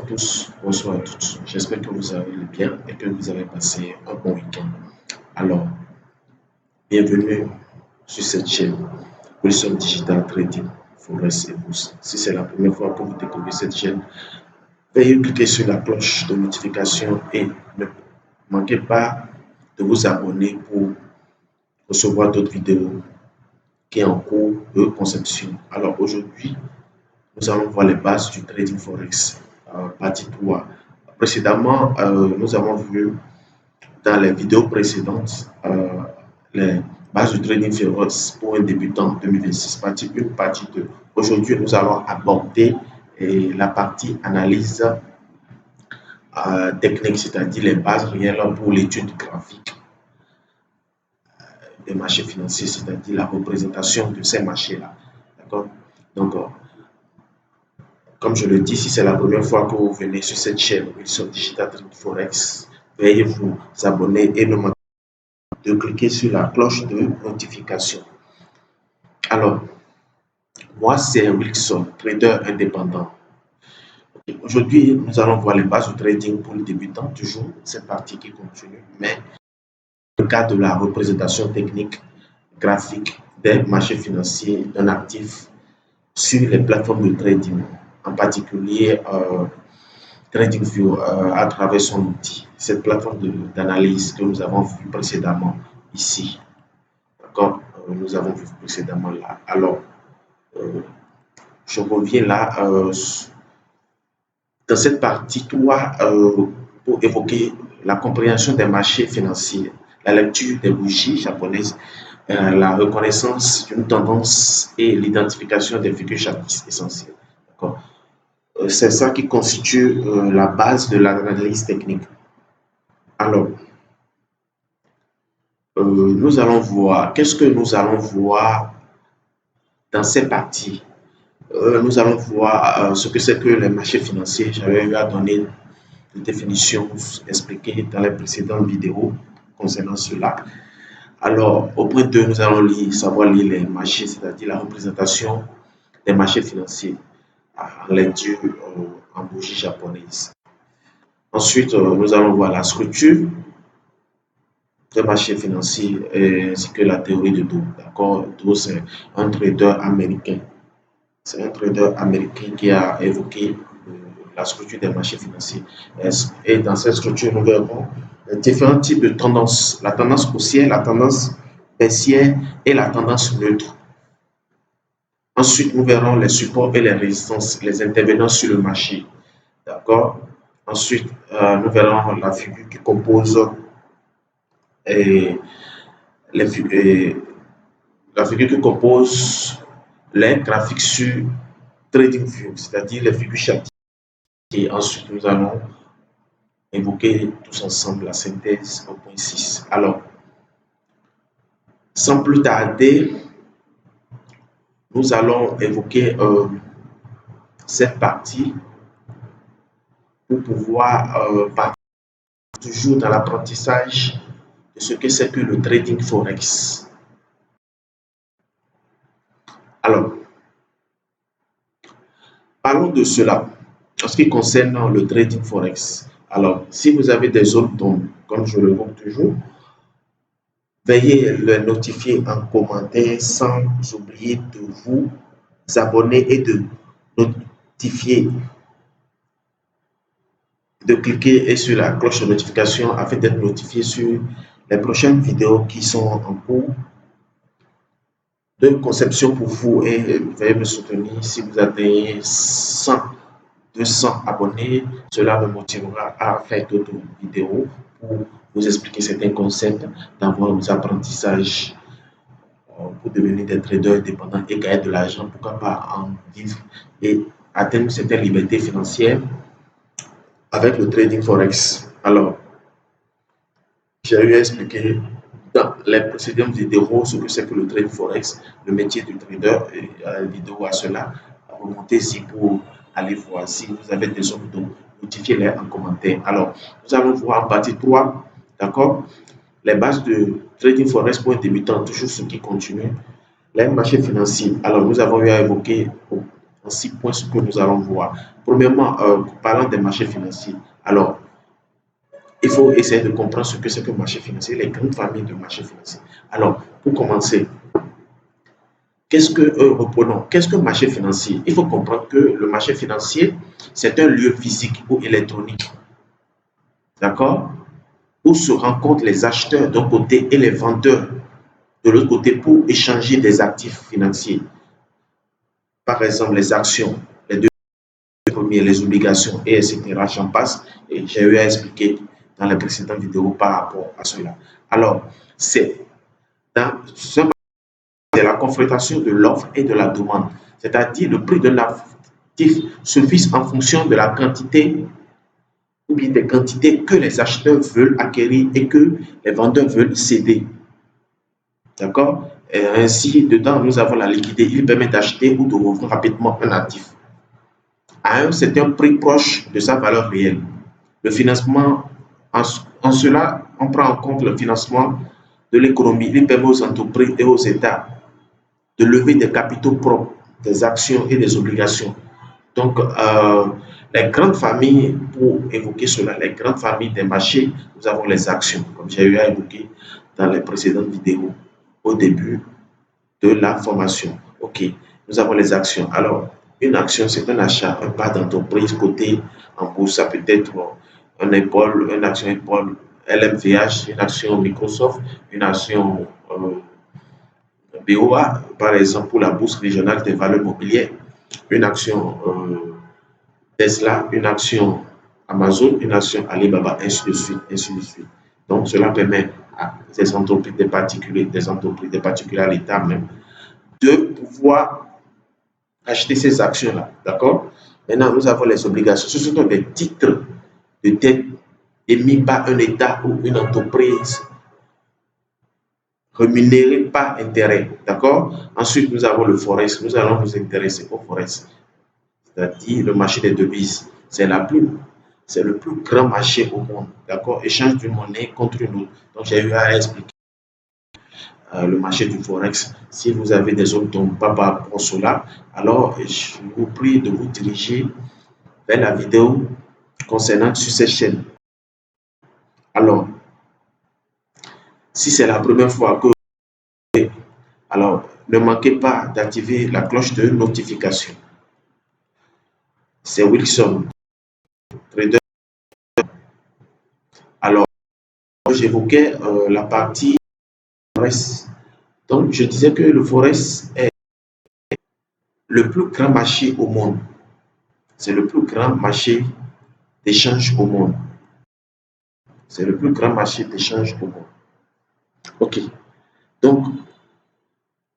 tous, bonsoir à toutes. J'espère que vous allez bien et que vous avez passé un bon week-end. Alors, bienvenue sur cette chaîne Wilson Digital Trading Forex et Bourse. Si c'est la première fois que vous découvrez cette chaîne, veuillez cliquer sur la cloche de notification et ne manquez pas de vous abonner pour recevoir d'autres vidéos qui sont en cours de conception. Alors aujourd'hui, nous allons voir les bases du trading forex, partie 3. Précédemment, nous avons vu dans les vidéos précédentes les bases du trading forex pour un débutant 2026, partie 1, partie 2. Aujourd'hui, nous allons aborder la partie analyse technique, c'est-à-dire les bases réelles pour l'étude graphique des marchés financiers, c'est-à-dire la représentation de ces marchés-là. D'accord? Donc, comme je le dis, si c'est la première fois que vous venez sur cette chaîne Wilson Digital Trading Forex, veuillez vous abonner et ne manquez pas de cliquer sur la cloche de notification. Alors, moi c'est Wilson, trader indépendant. Aujourd'hui, nous allons voir les bases du trading pour les débutants, toujours cette partie qui continue, mais dans le cadre de la représentation technique graphique des marchés financiers d'un actif sur les plateformes de trading, en particulier TradingView à travers son outil, cette plateforme d'analyse que nous avons vu précédemment ici. D'accord, nous avons vu précédemment là. Alors, je reviens là dans cette partie 3 pour évoquer la compréhension des marchés financiers, la lecture des bougies japonaises, la reconnaissance d'une tendance et l'identification des figures essentielles. D'accord. C'est ça qui constitue la base de l'analyse technique. Alors, nous allons voir, qu'est-ce que nous allons voir dans ces parties? Nous allons voir ce que c'est que les marchés financiers. J'avais eu à donner des définitions expliquées dans les précédentes vidéos concernant cela. Alors, au point 2, nous allons savoir lire les marchés, c'est-à-dire la représentation des marchés financiers en lecture en bougie japonaise. Ensuite, nous allons voir la structure des marchés financiers ainsi que la théorie de Dow. D'accord, Dow, c'est un trader américain. C'est un trader américain qui a évoqué la structure des marchés financiers. Et dans cette structure, nous verrons différents types de tendances. La tendance haussière, la tendance baissière et la tendance neutre. Ensuite, nous verrons les supports et les résistances, les intervenants sur le marché. D'accord. Ensuite, nous verrons la figure qui compose la figure qui compose les graphiques sur TradingView, c'est-à-dire les figures chatiques. Et ensuite, nous allons évoquer tous ensemble la synthèse au point 6. Alors, sans plus tarder, nous allons évoquer cette partie pour pouvoir partir toujours dans l'apprentissage de ce que c'est que le trading forex. Alors, parlons de cela en ce qui concerne le trading forex. Alors, si vous avez des zones d'ombre, comme je le vois toujours, veuillez le notifier en commentaire sans oublier de vous abonner et de notifier, de cliquer sur la cloche de notification afin d'être notifié sur les prochaines vidéos qui sont en cours de conception pour vous, et veuillez me soutenir. Si vous atteignez 100, 200 abonnés, cela me motivera à faire d'autres vidéos pour vous expliquer certains concepts, d'avoir vos apprentissages pour devenir des traders indépendants et gagner de l'argent, pourquoi pas en vivre et atteindre certaines libertés financières avec le trading forex. Alors, j'ai eu à expliquer dans les précédentes vidéos ce que c'est que le trading forex, le métier du trader, et la vidéo à cela, remontez ici pour aller voir. Si vous avez des zones d'eau, notifiez-les en commentaire. Alors, nous allons voir en partie 3, d'accord, les bases de trading forex pour un débutant, toujours ce qui continue, les marchés financiers. Alors, nous avons eu à évoquer en 6 points ce que nous allons voir. Premièrement, parlant des marchés financiers. Alors, il faut essayer de comprendre ce que c'est que le marché financier, les grandes familles de marchés financiers. Alors, pour commencer, qu'est-ce que reprenons? Qu'est-ce que le marché financier? Il faut comprendre que le marché financier, c'est un lieu physique ou électronique, d'accord? Où se rencontrent les acheteurs d'un côté et les vendeurs de l'autre côté pour échanger des actifs financiers. Par exemple, les actions, les deux premiers, les obligations, et etc. J'en passe. Et j'ai eu à expliquer dans les précédentes vidéos par rapport à cela. Alors, c'est la confrontation de l'offre et de la demande. C'est-à-dire le prix d'un actif se fixe en fonction de la quantité ou bien des quantités que les acheteurs veulent acquérir et que les vendeurs veulent céder. D'accord? Et ainsi, dedans, nous avons la liquidité. Il permet d'acheter ou de revendre rapidement un actif à un certain prix proche de sa valeur réelle. Le financement, en cela, on prend en compte le financement de l'économie. Il permet aux entreprises et aux États de lever des capitaux propres, des actions et des obligations. Donc, les grandes familles, pour évoquer cela, les grandes familles des marchés, nous avons les actions, comme j'ai eu à évoquer dans les précédentes vidéos, au début de la formation. OK, nous avons les actions. Alors, une action, c'est un achat, un part d'entreprise coté en bourse. Ça peut être une action Apple, LMVH, une action Microsoft, une action BOA, par exemple, pour la bourse régionale des valeurs mobilières, une action Tesla, une action Amazon, une action Alibaba, ainsi de suite, ainsi de suite. Donc, cela permet à des entreprises, des particuliers à l'État même, de pouvoir acheter ces actions-là. D'accord? Maintenant, nous avons les obligations. Ce sont des titres de dette émis par un État ou une entreprise rémunérés par intérêt. D'accord? Ensuite, nous avons le Forex. Nous allons nous intéresser au Forex, c'est-à-dire le marché des devises. C'est le plus grand marché au monde. D'accord? Échange d'une monnaie contre une autre. Donc, j'ai eu à expliquer le marché du Forex. Si vous avez des autres dont pas par rapport à cela, alors je vous prie de vous diriger vers la vidéo concernant sur cette chaîne. Alors, si c'est la première fois que alors ne manquez pas d'activer la cloche de notification. C'est Wilson, trader. Alors, j'évoquais la partie Forex. Donc, je disais que le Forex est le plus grand marché au monde. C'est le plus grand marché d'échange au monde. C'est le plus grand marché d'échange au monde. OK. Donc,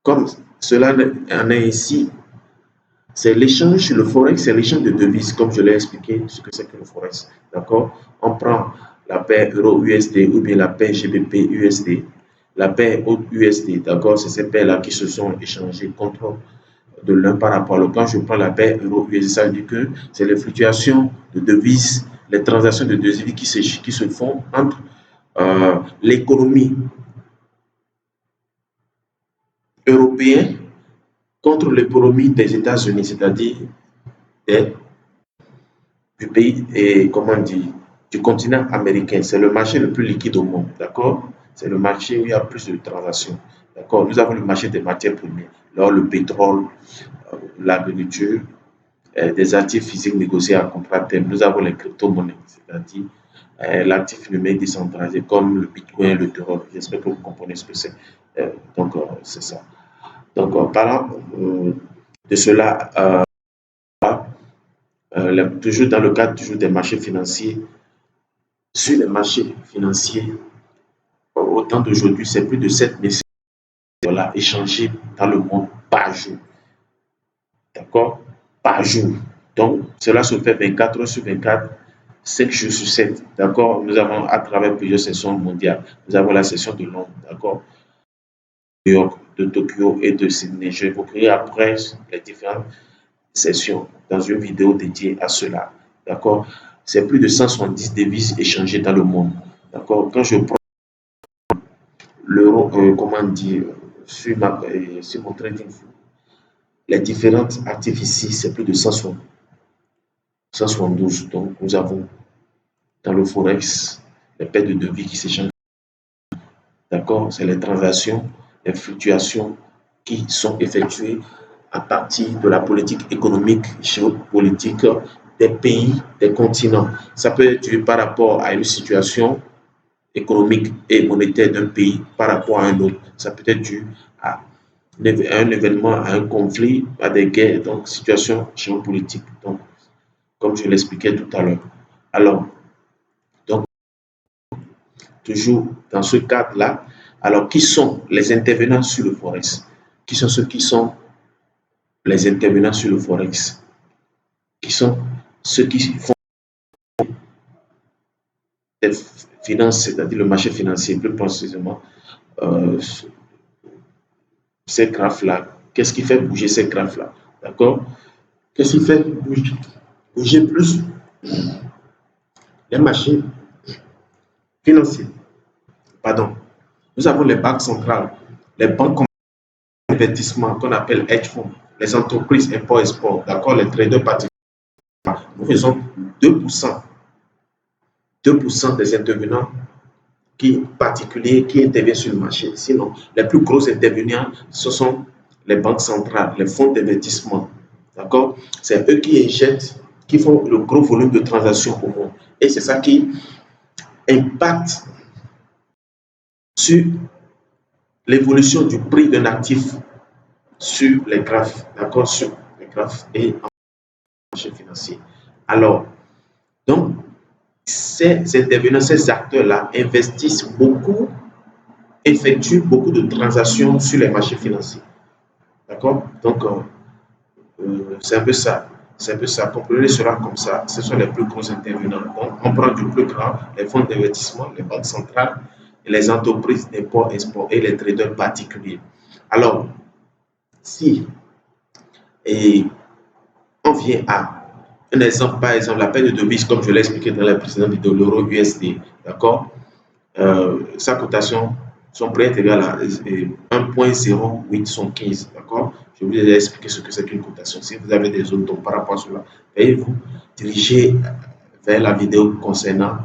comme cela en est ici, c'est l'échange, le Forex, c'est l'échange de devises, comme je l'ai expliqué, ce que c'est que le Forex. D'accord? On prend la paire euro-USD ou bien la paire GBP-USD, la paire USD, d'accord? C'est ces paires-là qui se sont échangées contre de l'un par rapport à l'autre. Quand je prends la paire euro-USD, ça veut dire que c'est les fluctuations de devises, les transactions de devises qui se font entre l'économie européenne contre l'économie des États-Unis, c'est-à-dire du pays et comment dire, du continent américain. C'est le marché le plus liquide au monde, d'accord? C'est le marché où il y a plus de transactions, d'accord? Nous avons le marché des matières premières, alors le pétrole, la nourriture, des actifs physiques négociés à contrat terme. Nous avons les crypto-monnaies, c'est-à-dire l'actif numérique décentralisé comme le Bitcoin, le Ethereum. J'espère que vous comprenez ce que c'est. Donc, c'est ça. Donc, parlant de cela, toujours dans le cadre toujours des marchés financiers, sur les marchés financiers, au temps d'aujourd'hui, c'est plus de 7 $ échangés dans le monde par jour. D'accord? Par jour. Donc, cela se fait 24 heures sur 24, 7 jours sur 7. D'accord? Nous avons à travers plusieurs sessions mondiales. Nous avons la session de Londres, d'accord? De New York, de Tokyo et de Sydney. Je évoquerai après les différentes sessions dans une vidéo dédiée à cela. D'accord? C'est plus de 170 devises échangées dans le monde. D'accord? Quand je prends l'euro, comment dire, sur mon trading, les différentes actifs ici, c'est plus de 172. Donc, nous avons dans le Forex les paires de devis qui s'échangent. D'accord? C'est les transactions, les fluctuations qui sont effectuées à partir de la politique économique, géopolitique des pays, des continents. Ça peut être dû par rapport à une situation économique et monétaire d'un pays par rapport à un autre. Ça peut être dû à un événement, à un conflit, à des guerres, donc situation géopolitique. Donc, comme je l'expliquais tout à l'heure. Alors, donc, toujours dans ce cadre-là, alors qui sont les intervenants sur le Forex? Qui sont ceux qui sont les intervenants sur le Forex? Qui sont ceux qui font des finances, c'est-à-dire le marché financier, plus précisément, euh, ces graphes-là. Qu'est-ce qui fait bouger ces graphes-là? D'accord? Qu'est-ce qui fait bouger plus les marchés financiers? Pardon. Nous avons les banques centrales, les banques d'investissement qu'on appelle hedge funds, les entreprises import-export, d'accord, les traders particuliers. Nous faisons 2%, 2% des intervenants particuliers qui interviennent sur le marché. Sinon, les plus gros intervenants, ce sont les banques centrales, les fonds d'investissement. D'accord? C'est eux qui injectent, qui font le gros volume de transactions au monde. Et c'est ça qui impacte sur l'évolution du prix d'un actif sur les graphes, d'accord, sur les graphes et en marché financier. Alors, donc, ces intervenants, ces acteurs-là investissent beaucoup, effectuent beaucoup de transactions sur les marchés financiers. D'accord? Donc, c'est un peu ça. C'est un peu ça. Comprenez cela comme ça. Ce sont les plus gros intervenants. Donc, on prend du plus grand, les fonds d'investissement, les banques centrales, les entreprises d'import-export et les traders particuliers. Alors, si et on vient à un exemple, par exemple, la paire de devises, comme je l'ai expliqué dans la précédente vidéo, l'euro USD, d'accord? Sa cotation, son prix est égal à 1,0815, d'accord? Je vous ai expliqué ce que c'est qu'une cotation. Si vous avez des zones par rapport à cela, veuillez vous diriger vers la vidéo concernant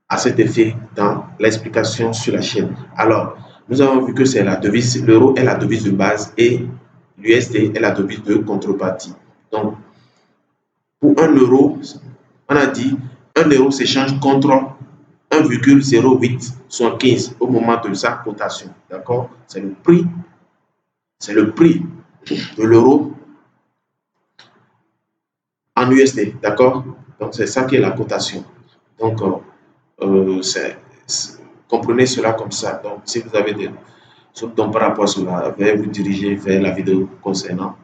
à cet effet dans l'explication sur la chaîne. Alors, nous avons vu que c'est la devise, l'euro est la devise de base et l'USD est la devise de contrepartie. Donc, pour 1 euro, on a dit 1 euro s'échange contre 1,0875 au moment de sa cotation. D'accord? C'est le prix de l'euro en USD. D'accord? Donc, c'est ça qui est la cotation. Donc, comprenez cela comme ça. Donc, si vous avez des donc par rapport à cela, veuillez vous diriger vers la vidéo concernant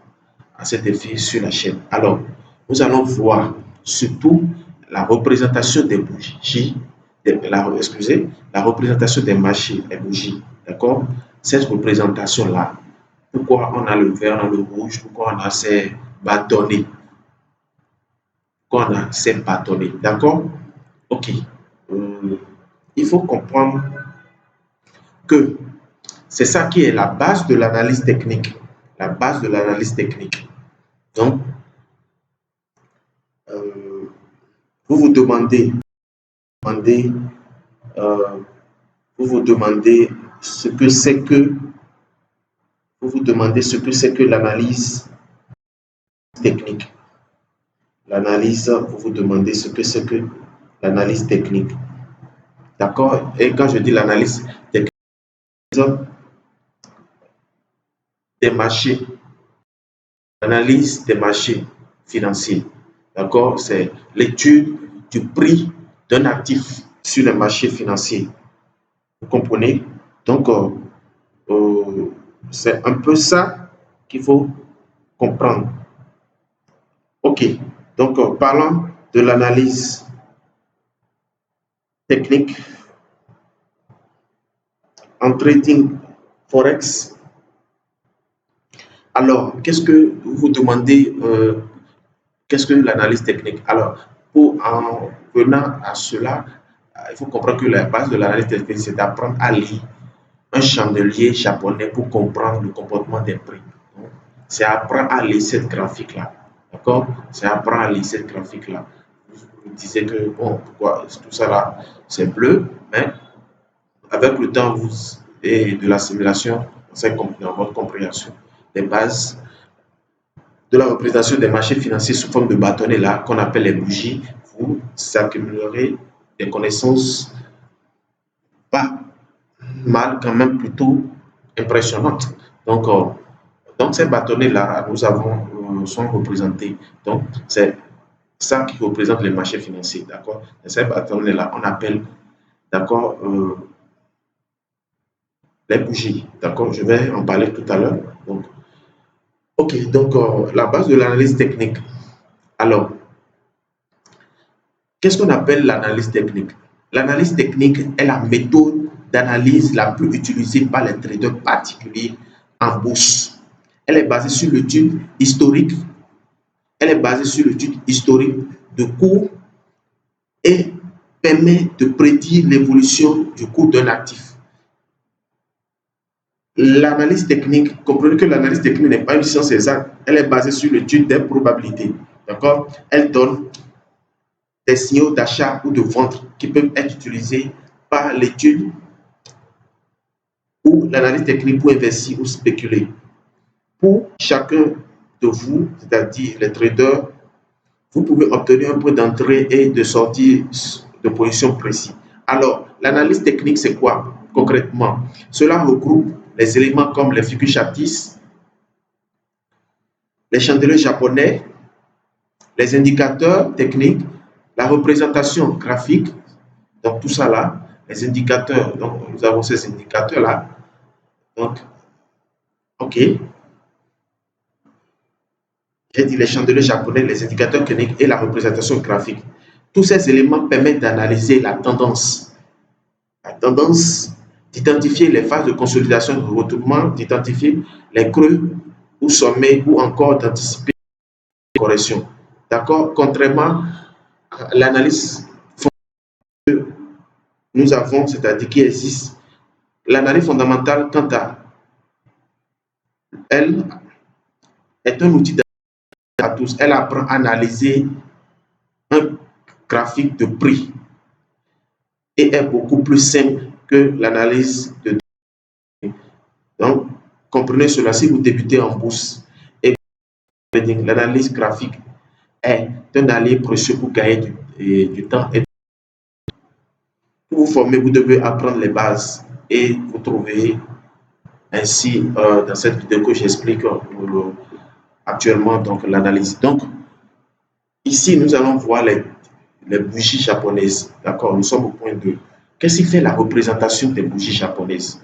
à cet effet sur la chaîne. Alors, nous allons voir surtout la représentation des bougies, la représentation des marchés, les bougies, d'accord? Cette représentation-là, pourquoi on a le vert, on a le rouge, pourquoi on a ces bâtonnets, pourquoi on a ces bâtonnets, d'accord? Ok. Il faut comprendre que c'est ça qui est la base de l'analyse technique. La base de l'analyse technique. Donc, vous vous demandez, ce que c'est que, vous vous demandez ce que c'est que l'analyse technique. L'analyse, vous vous demandez ce que c'est que l'analyse technique. D'accord? Et quand je dis l'analyse technique, des marchés, l'analyse des marchés financiers. D'accord? C'est l'étude du prix d'un actif sur le marché financier. Vous comprenez? Donc, c'est un peu ça qu'il faut comprendre. OK. Donc, parlons de l'analyse technique en trading Forex. Alors, qu'est-ce que vous vous demandez? Qu'est-ce que l'analyse technique? Alors, en venant à cela, il faut comprendre que la base de l'analyse technique, c'est d'apprendre à lire un chandelier japonais pour comprendre le comportement des prix. c'est apprendre à lire cette graphique-là. D'accord? C'est apprendre à lire cette graphique-là. Vous disiez que, bon, pourquoi tout ça là, c'est bleu, mais avec le temps et de la simulation, c'est dans votre compréhension des bases de la représentation des marchés financiers sous forme de bâtonnets là, qu'on appelle les bougies, vous accumulerez des connaissances pas mal, quand même plutôt impressionnantes. Donc ces bâtonnets là, nous avons, sont représentés. Donc, c'est ça qui représente les marchés financiers, d'accord? Ces bâtonnets là, on appelle, d'accord, les bougies, d'accord? Je vais en parler tout à l'heure. Donc, ok, donc la base de l'analyse technique. Alors, qu'est-ce qu'on appelle l'analyse technique? L'analyse technique est la méthode d'analyse la plus utilisée par les traders particuliers en bourse. Elle est basée sur l'étude historique. Elle est basée sur l'étude historique de cours et permet de prédire l'évolution du cours d'un actif. L'analyse technique, comprenez que l'analyse technique n'est pas une science exacte, elle est basée sur l'étude des probabilités. D'accord? Elle donne des signaux d'achat ou de vente qui peuvent être utilisés par l'étude ou l'analyse technique pour investir ou spéculer. Pour chacun de vous, c'est-à-dire les traders, vous pouvez obtenir un point d'entrée et de sortie de position précis. Alors, l'analyse technique, c'est quoi concrètement? Cela regroupe les éléments comme les figures Chatis, les chandeliers japonais, les indicateurs techniques, la représentation graphique, donc tout ça là, les indicateurs, donc nous avons ces indicateurs là. Donc, ok, j'ai dit les chandeliers japonais, les indicateurs techniques et la représentation graphique. Tous ces éléments permettent d'analyser la tendance. La tendance, d'identifier les phases de consolidation et de retournement, d'identifier les creux ou sommets ou encore d'anticiper les corrections. D'accord? Contrairement à l'analyse que nous avons, c'est-à-dire qui existe, l'analyse fondamentale, quant à elle, est un outil à tous. Elle apprend à analyser un graphique de prix et est beaucoup plus simple que l'analyse de données. Donc, comprenez cela, si vous débutez en bourse et l'analyse graphique est un allié précieux pour gagner du temps. Et pour vous former, vous devez apprendre les bases et vous trouvez ainsi dans cette vidéo que j'explique actuellement donc l'analyse. Donc, ici, nous allons voir les bougies japonaises. D'accord, nous sommes au point 2. Qu'est-ce qui fait la représentation des bougies japonaises?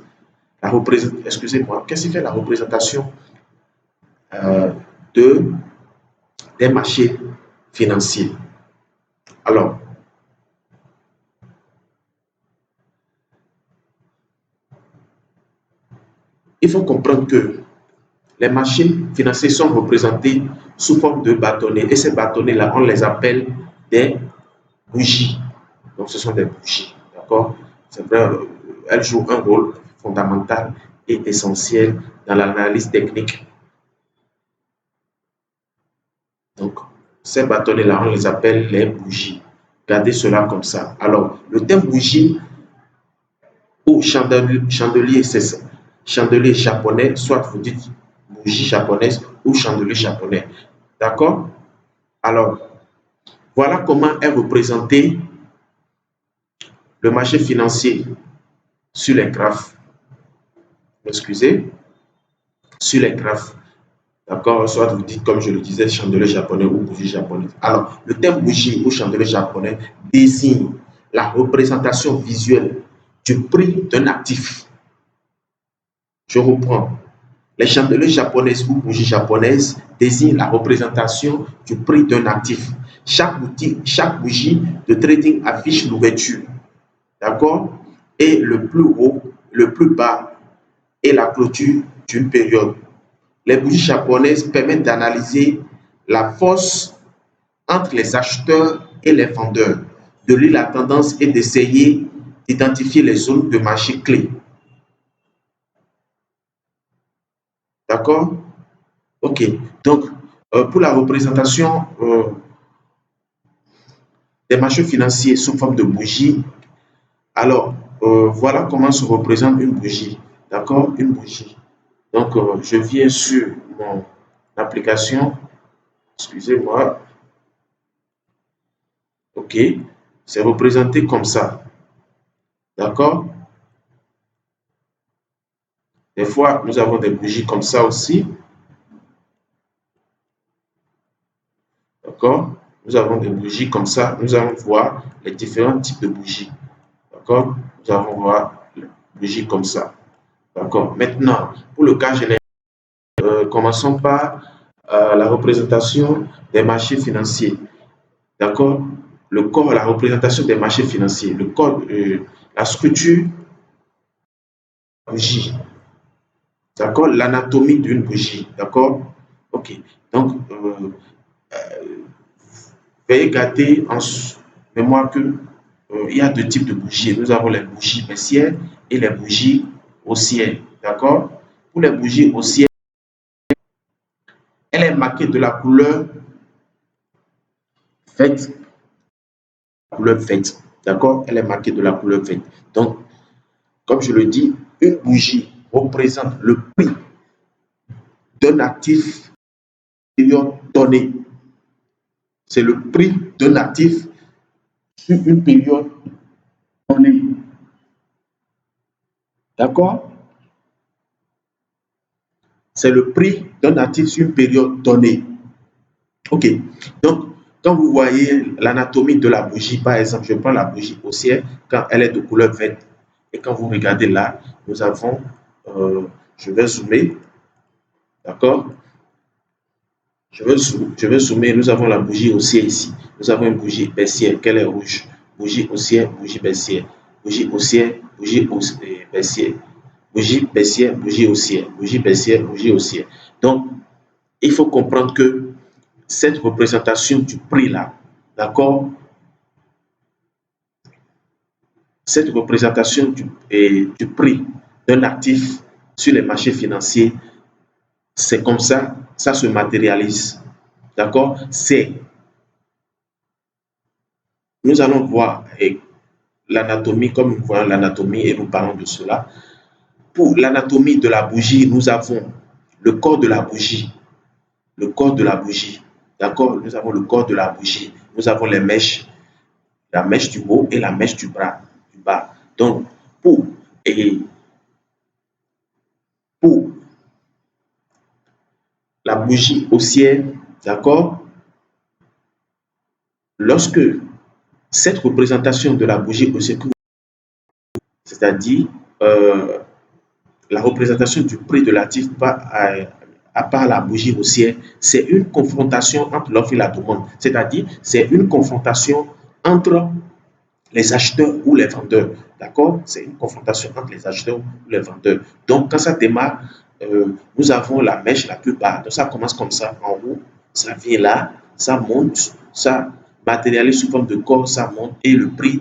Excusez-moi, qu'est-ce qui fait la représentation euh, de, des marchés financiers? Alors, il faut comprendre que les marchés financiers sont représentés sous forme de bâtonnets. Et ces bâtonnets-là, on les appelle des bougies. Donc, ce sont des bougies. D'accord? C'est vrai, elles jouent un rôle fondamental et essentiel dans l'analyse technique. Donc, ces bâtonnets-là, on les appelle les bougies. Gardez cela comme ça. Alors, le terme bougie ou chandelier, c'est ça. Chandelier japonais, soit vous dites bougie japonaise ou chandelier japonais. D'accord? Alors, voilà comment est représenté le marché financier sur les graphes. Excusez, sur les graphes. D'accord? Soit vous dites, comme je le disais, chandelier japonais ou bougie japonaise. Alors, le terme bougie ou chandelier japonais désigne la représentation visuelle du prix d'un actif. Je reprends. Les chandeliers japonaises ou bougies japonaises désignent la représentation du prix d'un actif. Chaque bougie de trading affiche l'ouverture, d'accord? Et le plus haut, le plus bas et la clôture d'une période. Les bougies japonaises permettent d'analyser la force entre les acheteurs et les vendeurs, de lire la tendance et d'essayer d'identifier les zones de marché clés. D'accord? Ok, donc pour la représentation des marchés financiers sous forme de bougie, alors voilà comment se représente une bougie. D'accord, une bougie. Donc je viens sur mon application, excusez-moi, ok, c'est représenté comme ça. D'accord. Des fois, nous avons des bougies comme ça aussi. D'accord. Nous avons des bougies comme ça. Nous allons voir les différents types de bougies. D'accord. Nous allons voir les bougies comme ça. D'accord. Maintenant, pour le cas général, commençons par la représentation des marchés financiers. D'accord. Le corps, la représentation des marchés financiers. Le corps, la structure bougie. D'accord. L'anatomie d'une bougie. D'accord. Ok. Donc, veuillez garder en mémoire que il y a deux types de bougies. Nous avons les bougies baissières et les bougies haussières. D'accord. Pour les bougies haussières, elle est marquée de la couleur faite. Couleur faite. D'accord. Elle est marquée de la couleur faite. Donc, comme je le dis, une bougie représente le prix d'un actif période donnée. C'est le prix d'un actif sur une période donnée. D'accord. C'est le prix d'un actif sur une période donnée. Ok. Donc, quand vous voyez l'anatomie de la bougie, par exemple, je prends la bougie haussière quand elle est de couleur verte. Et quand vous regardez là, nous avons, je vais zoomer, d'accord? Je vais zoomer, nous avons la bougie haussière ici. Nous avons une bougie baissière, qu'elle est rouge. Bougie haussière, bougie baissière. Bougie haussière, bougie baissière. Bougie baissière, bougie haussière. Bougie baissière, bougie haussière. Donc, il faut comprendre que cette représentation du prix-là, d'accord? Cette représentation du prix d'un actif sur les marchés financiers, c'est comme ça se matérialise. D'accord? Nous allons voir l'anatomie, comme nous voyons l'anatomie et nous parlons de cela. Pour l'anatomie de la bougie, nous avons le corps de la bougie. Le corps de la bougie. D'accord? Nous avons le corps de la bougie. Nous avons les mèches, la mèche du haut et la mèche du bras, du bas. Donc, pour, et, pour la bougie haussière, d'accord, lorsque cette représentation de la bougie haussière, c'est-à-dire la représentation du prix de l'actif à part la bougie haussière, c'est une confrontation entre l'offre et la demande. C'est-à-dire, c'est une confrontation entre les acheteurs ou les vendeurs. D'accord? C'est une confrontation entre les acheteurs ou les vendeurs. Donc, quand ça démarre, nous avons la mèche la plus basse. Donc, ça commence comme ça, en haut, ça vient là, ça monte, ça matérialise sous forme de corps, ça monte et le prix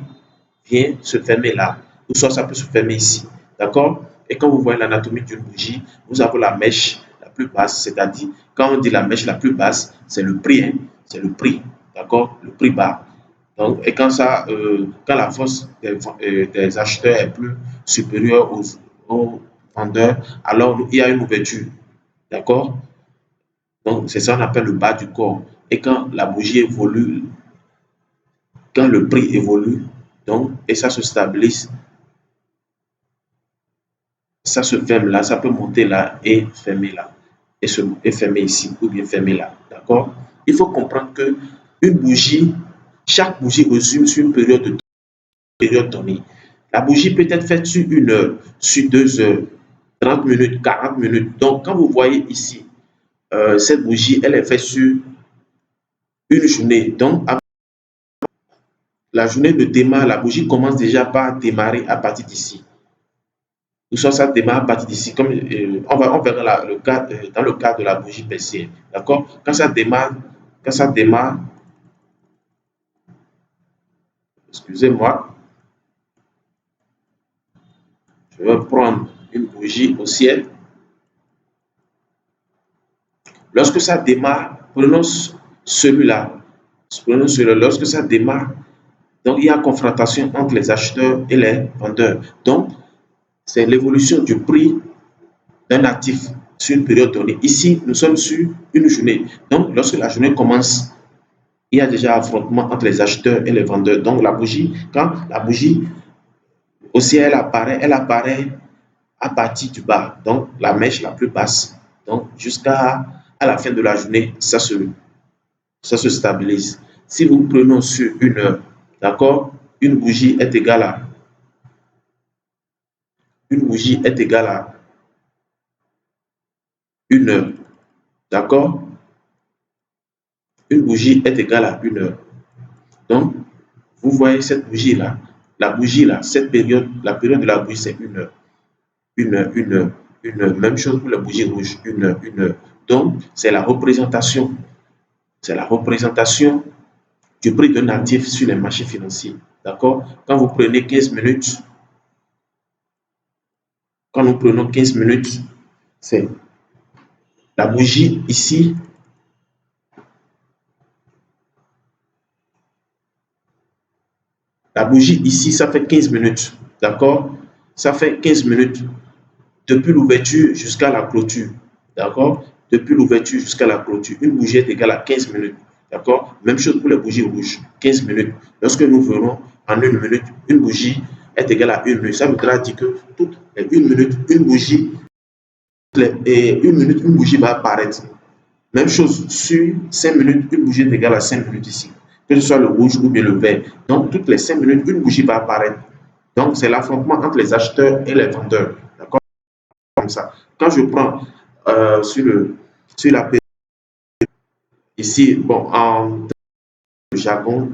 vient se fermer là. Ou soit ça peut se fermer ici. D'accord? Et quand vous voyez l'anatomie d'une bougie, nous avons la mèche la plus basse, c'est-à-dire, quand on dit la mèche la plus basse, c'est le prix, hein? C'est le prix. D'accord? Le prix bas. Donc, et quand la force des acheteurs est plus supérieure aux vendeurs, alors il y a une ouverture. D'accord? Donc, c'est ça qu'on appelle le bas du corps. Et quand la bougie évolue, quand le prix évolue, donc, et ça se stabilise, ça se ferme là, ça peut monter là et fermer là. Et fermer ici, ou bien fermer là. D'accord? Il faut comprendre que une bougie, chaque bougie résume sur une période donnée. La bougie peut être faite sur 1 heure, sur 2 heures, 30 minutes, 40 minutes. Donc, quand vous voyez ici, cette bougie, elle est faite sur une journée. Donc, la journée de démarre, la bougie commence déjà par démarrer à partir d'ici. Ou soit ça démarre à partir d'ici. Comme on verra le cas, dans le cas de la bougie baissière. D'accord? Quand ça démarre, excusez-moi, je vais prendre une bougie haussière. Lorsque ça démarre, prenons celui-là. Lorsque ça démarre, donc il y a confrontation entre les acheteurs et les vendeurs. Donc, c'est l'évolution du prix d'un actif sur une période donnée. Ici, nous sommes sur une journée. Donc, lorsque la journée commence, il y a déjà affrontement entre les acheteurs et les vendeurs. Donc, la bougie, quand la bougie aussi elle apparaît à partir du bas, donc la mèche la plus basse. Donc, jusqu'à la fin de la journée, ça se stabilise. Si vous prenons sur une heure, d'accord, une bougie est égale à une heure, d'accord? Une bougie est égale à une heure. Donc, vous voyez cette bougie-là, cette période, la période de la bougie, c'est une heure, une heure, une heure, une heure. Même chose pour la bougie rouge, une heure, une heure. Donc, c'est la représentation du prix d'un actif sur les marchés financiers. D'accord? Quand vous prenez 15 minutes, quand nous prenons 15 minutes, c'est la bougie ici. La bougie ici, ça fait 15 minutes. D'accord? Ça fait 15 minutes depuis l'ouverture jusqu'à la clôture. D'accord? Depuis l'ouverture jusqu'à la clôture. Une bougie est égale à 15 minutes. D'accord? Même chose pour les bougies rouges. 15 minutes. Lorsque nous verrons en une minute, une bougie est égale à une minute. Ça voudra dire que toutes les une minute, une bougie, une bougie va apparaître. Même chose sur 5 minutes, une bougie est égale à 5 minutes ici. Que ce soit le rouge ou bien le vert. Donc, toutes les 5 minutes, une bougie va apparaître. Donc, c'est l'affrontement entre les acheteurs et les vendeurs. D'accord? Comme ça. Quand je prends sur la période, ici, bon, en jargon,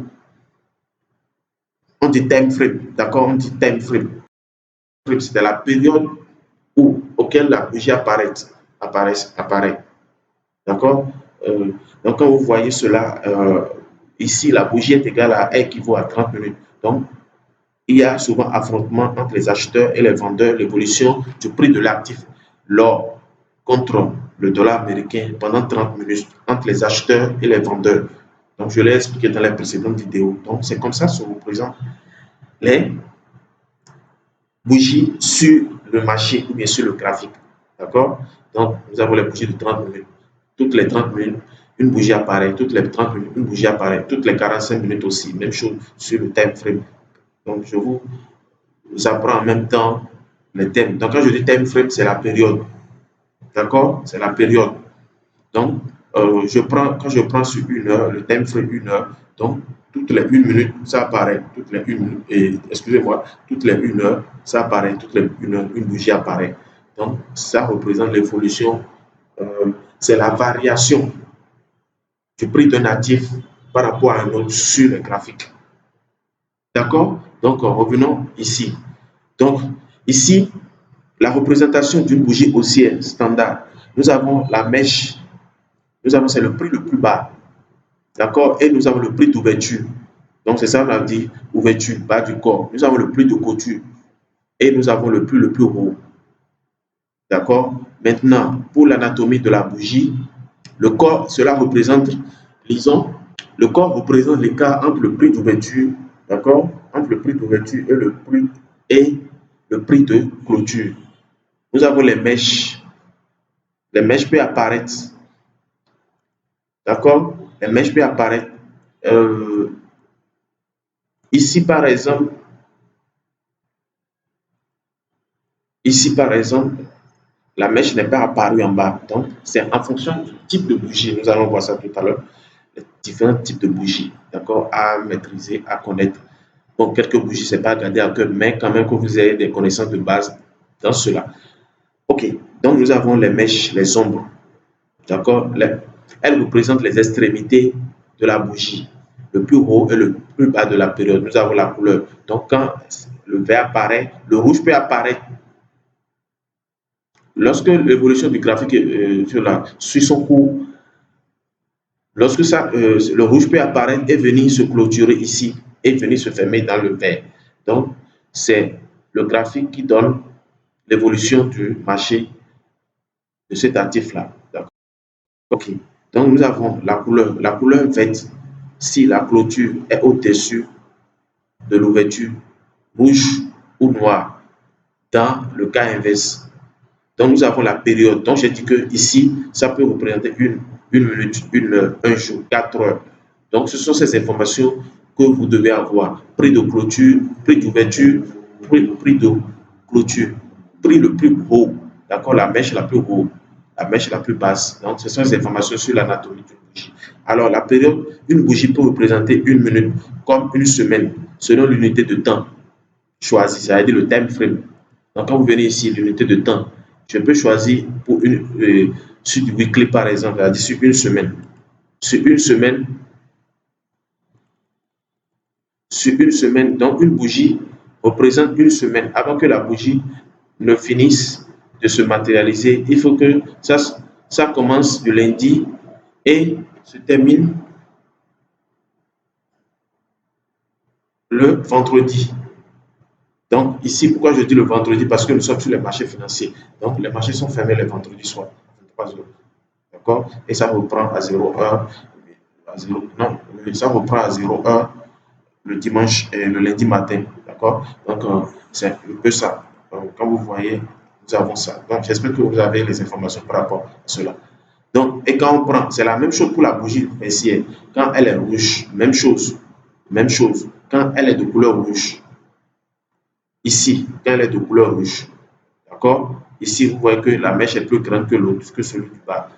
on dit time frame. D'accord? On dit time frame. C'était la période auquel la bougie apparaît. D'accord? Donc, quand vous voyez cela, ici, la bougie est égale à équivaut à 30 minutes. Donc, il y a souvent affrontement entre les acheteurs et les vendeurs, l'évolution du prix de l'actif, l'or contre le dollar américain pendant 30 minutes entre les acheteurs et les vendeurs. Donc, je l'ai expliqué dans les précédentes vidéos. Donc, c'est comme ça que se représentent les bougies sur le marché ou bien sur le graphique. D'accord? Donc, nous avons les bougies de 30 minutes. Toutes les 30 minutes, une bougie apparaît. Toutes les 30 minutes, une bougie apparaît. Toutes les 45 minutes aussi. Même chose sur le time frame. Donc, je vous apprends en même temps les thèmes. Donc, quand je dis time frame, c'est la période. D'accord? C'est la période. Donc, quand je prends sur une heure, le time frame une heure, donc toutes les une minute, ça apparaît. Toutes les une minute, excusez-moi, toutes les une heure, ça apparaît. Toutes les une heure, une bougie apparaît. Donc, ça représente l'évolution. C'est la variation du prix d'un actif par rapport à un autre sur le graphique. D'accord? Donc, revenons ici. Donc, ici, la représentation d'une bougie haussière standard. Nous avons la mèche, c'est le prix le plus bas. D'accord? Et nous avons le prix d'ouverture. Donc, c'est ça, on a dit ouverture, bas du corps. Nous avons le prix de clôture. Et nous avons le prix le plus haut. D'accord? Maintenant, pour l'anatomie de la bougie, le corps, cela représente, lisons, le corps représente l'écart entre le prix d'ouverture, d'accord? Entre le prix d'ouverture et le prix de clôture. Nous avons les mèches. Les mèches peuvent apparaître. D'accord? Les mèches peuvent apparaître. Euh, ici, par exemple, la mèche n'est pas apparue en bas. Donc, c'est en fonction du type de bougie. Nous allons voir ça tout à l'heure. Les différents types de bougies, d'accord, à maîtriser, à connaître. Bon, quelques bougies, c'est pas à garder à cœur, mais quand même que vous ayez des connaissances de base dans cela. Ok, donc nous avons les mèches, les ombres, d'accord. Elles représentent les extrémités de la bougie, le plus haut et le plus bas de la période. Nous avons la couleur. Donc, quand le vert apparaît, le rouge peut apparaître. Lorsque l'évolution du graphique suit son cours, lorsque le rouge peut apparaître et venir se clôturer ici et venir se fermer dans le vert. Donc, c'est le graphique qui donne l'évolution du marché de cet actif-là. OK. Donc, nous avons la couleur. La couleur verte, si la clôture est au-dessus de l'ouverture, rouge ou noir, dans le cas inverse. Donc, nous avons la période. Donc, j'ai dit que ici, ça peut représenter une minute, une heure, un jour, 4 heures. Donc, ce sont ces informations que vous devez avoir. Prix de clôture, prix d'ouverture, prix de clôture, prix le plus haut, d'accord, la mèche la plus haute, la mèche la plus basse. Donc, ce sont les informations sur l'anatomie d'une bougie. Alors, la période, une bougie peut représenter une minute comme une semaine, selon l'unité de temps choisie, c'est-à-dire le time frame. Donc, quand vous venez ici, l'unité de temps, je peux choisir pour sur du weekly par exemple, c'est-à-dire sur une semaine. Sur une semaine, donc une bougie représente une semaine. Avant que la bougie ne finisse de se matérialiser, il faut que ça commence le lundi et se termine le vendredi. Donc ici, pourquoi je dis le vendredi? Parce que nous sommes sur les marchés financiers. Donc les marchés sont fermés le vendredi soir, 23 heures. D'accord? Et ça reprend à 0 heure. Non, ça reprend à 0 heure le dimanche et le lundi matin. D'accord? Donc c'est un peu ça. Donc, quand vous voyez, nous avons ça. Donc j'espère que vous avez les informations par rapport à cela. Donc, et quand on prend, c'est la même chose pour la bougie baissière. Quand elle est rouge, même chose. Même chose. Quand elle est de couleur rouge, ici, quand elle est de couleur rouge, d'accord? Ici, vous voyez que la mèche est plus grande que l'autre, que celui du bas.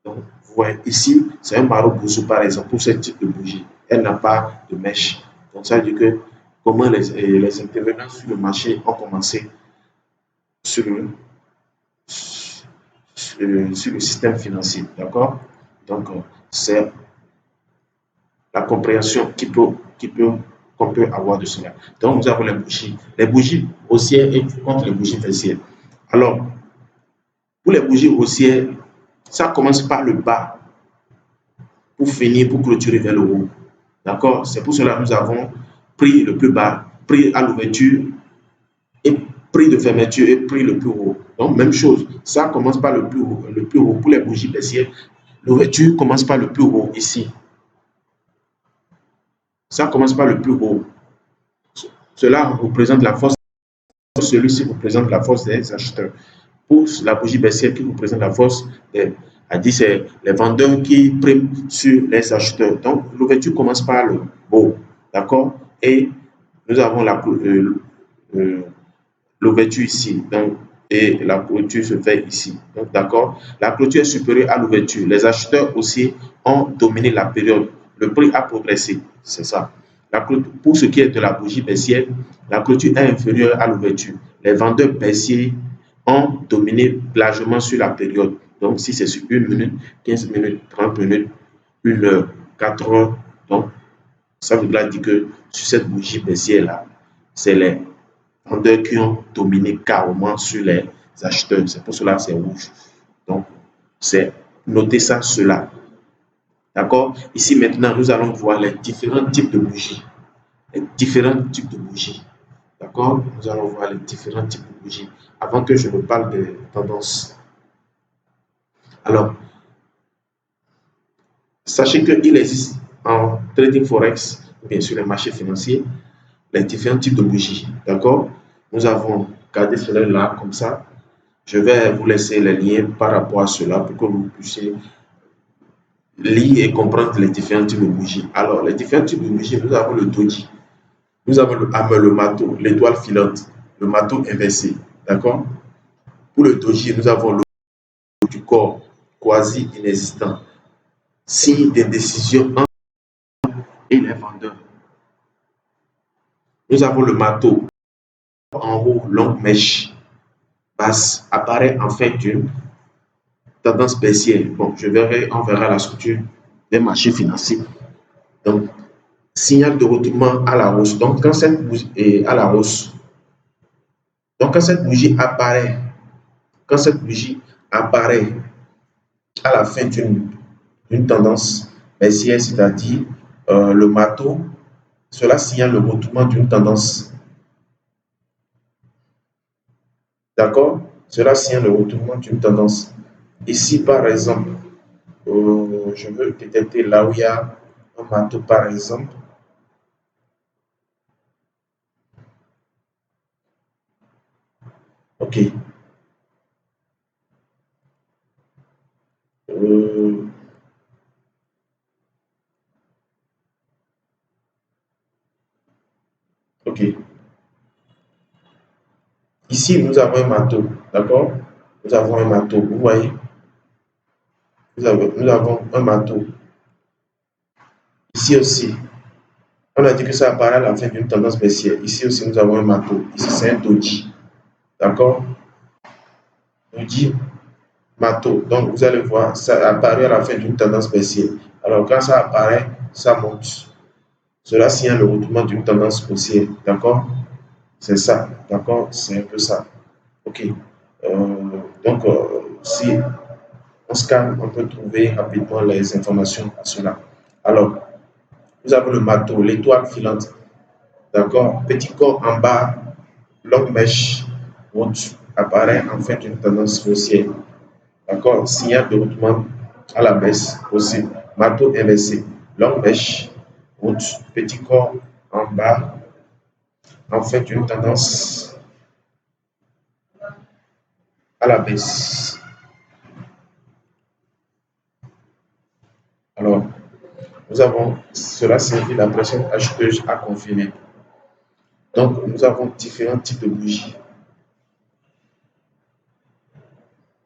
Donc, vous voyez, ici, c'est un Maro-Bouzou, par exemple, pour ce type de bougie. Elle n'a pas de mèche. Donc, ça veut dire que comment les intervenants sur le marché ont commencé sur le, sur le système financier. D'accord? Donc, c'est la compréhension qu'on peut avoir de cela. Donc, nous avons les bougies. Les bougies haussières et contre les bougies baissières. Alors, pour les bougies haussières, ça commence par le bas pour finir, pour clôturer vers le haut. D'accord? C'est pour cela que nous avons pris le plus bas, prix à l'ouverture et prix de fermeture et prix le plus haut. Donc, même chose. Ça commence par le plus haut. Le plus haut pour les bougies baissières. L'ouverture commence par le plus haut ici. Ça commence par le plus haut. Cela représente la force. Celui-ci représente la force des acheteurs. Pour la bougie baissière qui représente la force des, c'est les vendeurs qui priment sur les acheteurs. Donc, l'ouverture commence par le haut, d'accord? Et nous avons l'ouverture ici, donc, et la clôture se fait ici. Donc, d'accord? La clôture est supérieure à l'ouverture. Les acheteurs aussi ont dominé la période. Le prix a progressé, c'est ça. Pour ce qui est de la bougie baissière, la clôture est inférieure à l'ouverture. Les vendeurs baissiers ont dominé largement sur la période. Donc, si c'est sur 1 minute, 15 minutes, 30 minutes, 1 heure, 4 heures, donc ça voudra dire que sur cette bougie baissière-là, c'est les vendeurs qui ont dominé carrément sur les acheteurs. C'est pour cela que c'est rouge. Donc, c'est noter ça, cela. D'accord? Ici, maintenant, nous allons voir les différents types de bougies. Les différents types de bougies. D'accord? Nous allons voir les différents types de bougies avant que je ne parle des tendances. Alors, sachez qu'il existe en trading forex, bien sûr les marchés financiers, les différents types de bougies. D'accord? Nous avons gardé cela là comme ça. Je vais vous laisser les liens par rapport à cela pour que vous puissiez lire et comprendre les différents types de bougies. Alors, les différents types de bougies, nous avons le doji, nous avons le hammer, le marteau, l'étoile filante, le marteau inversé. D'accord? Pour le doji, nous avons le du corps quasi inexistant, signe d'indécision et les vendeurs. Nous avons le marteau en haut, longue mèche basse, apparaît en fait d'une tendance baissière. Bon, on verra la structure des marchés financiers. Donc, signal de retournement à la hausse. Donc, quand cette bougie est à la hausse, donc quand cette bougie apparaît, quand cette bougie apparaît à la fin d'une tendance baissière, c'est-à-dire le marteau, cela signale le retournement d'une tendance. D'accord? Cela signale le retournement d'une tendance. Ici, par exemple, je veux détecter là où il y a un marteau, par exemple. OK. Euh, OK. Ici, nous avons un marteau, d'accord? Nous avons un marteau, vous voyez? Nous avons un marteau. Ici aussi, on a dit que ça apparaît à la fin d'une tendance baissière. Ici aussi, nous avons un marteau. Ici, c'est un doji, d'accord? Doji, marteau. Donc, vous allez voir, ça apparaît à la fin d'une tendance baissière. Alors, quand ça apparaît, ça monte. Cela signale le retournement d'une tendance haussière, d'accord? C'est ça, d'accord? C'est un peu ça. OK. Donc, si on scanne, on peut trouver rapidement les informations à cela. Alors, nous avons le marteau, l'étoile filante, d'accord? Petit corps en bas, longue mèche haute apparaît en fin d'une tendance haussière, d'accord? Signal de retournement à la baisse possible. Marteau inversé, longue mèche haute, petit corps en bas en fin d'une tendance à la baisse. Alors, nous avons, cela signifie la pression acheteuse à confirmer. Donc, nous avons différents types de bougies.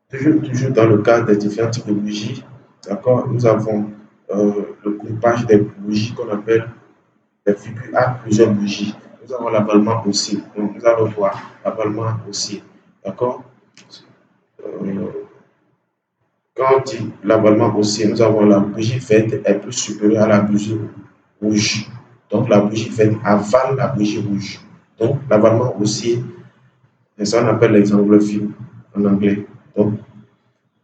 Toujours dans le cadre des différents types de bougies, d'accord, nous avons le groupage des bougies qu'on appelle des figures à plusieurs bougies. Nous avons l'avalement haussier. Donc, nous allons voir l'avalement haussier. D'accord? Euh, Quand on dit l'avalement haussier, nous avons la bougie verte est plus supérieure à la bougie rouge. Donc, la bougie verte avale la bougie rouge. Donc, l'avalement haussier, c'est ça qu'on appelle les enveloppes en anglais. Donc,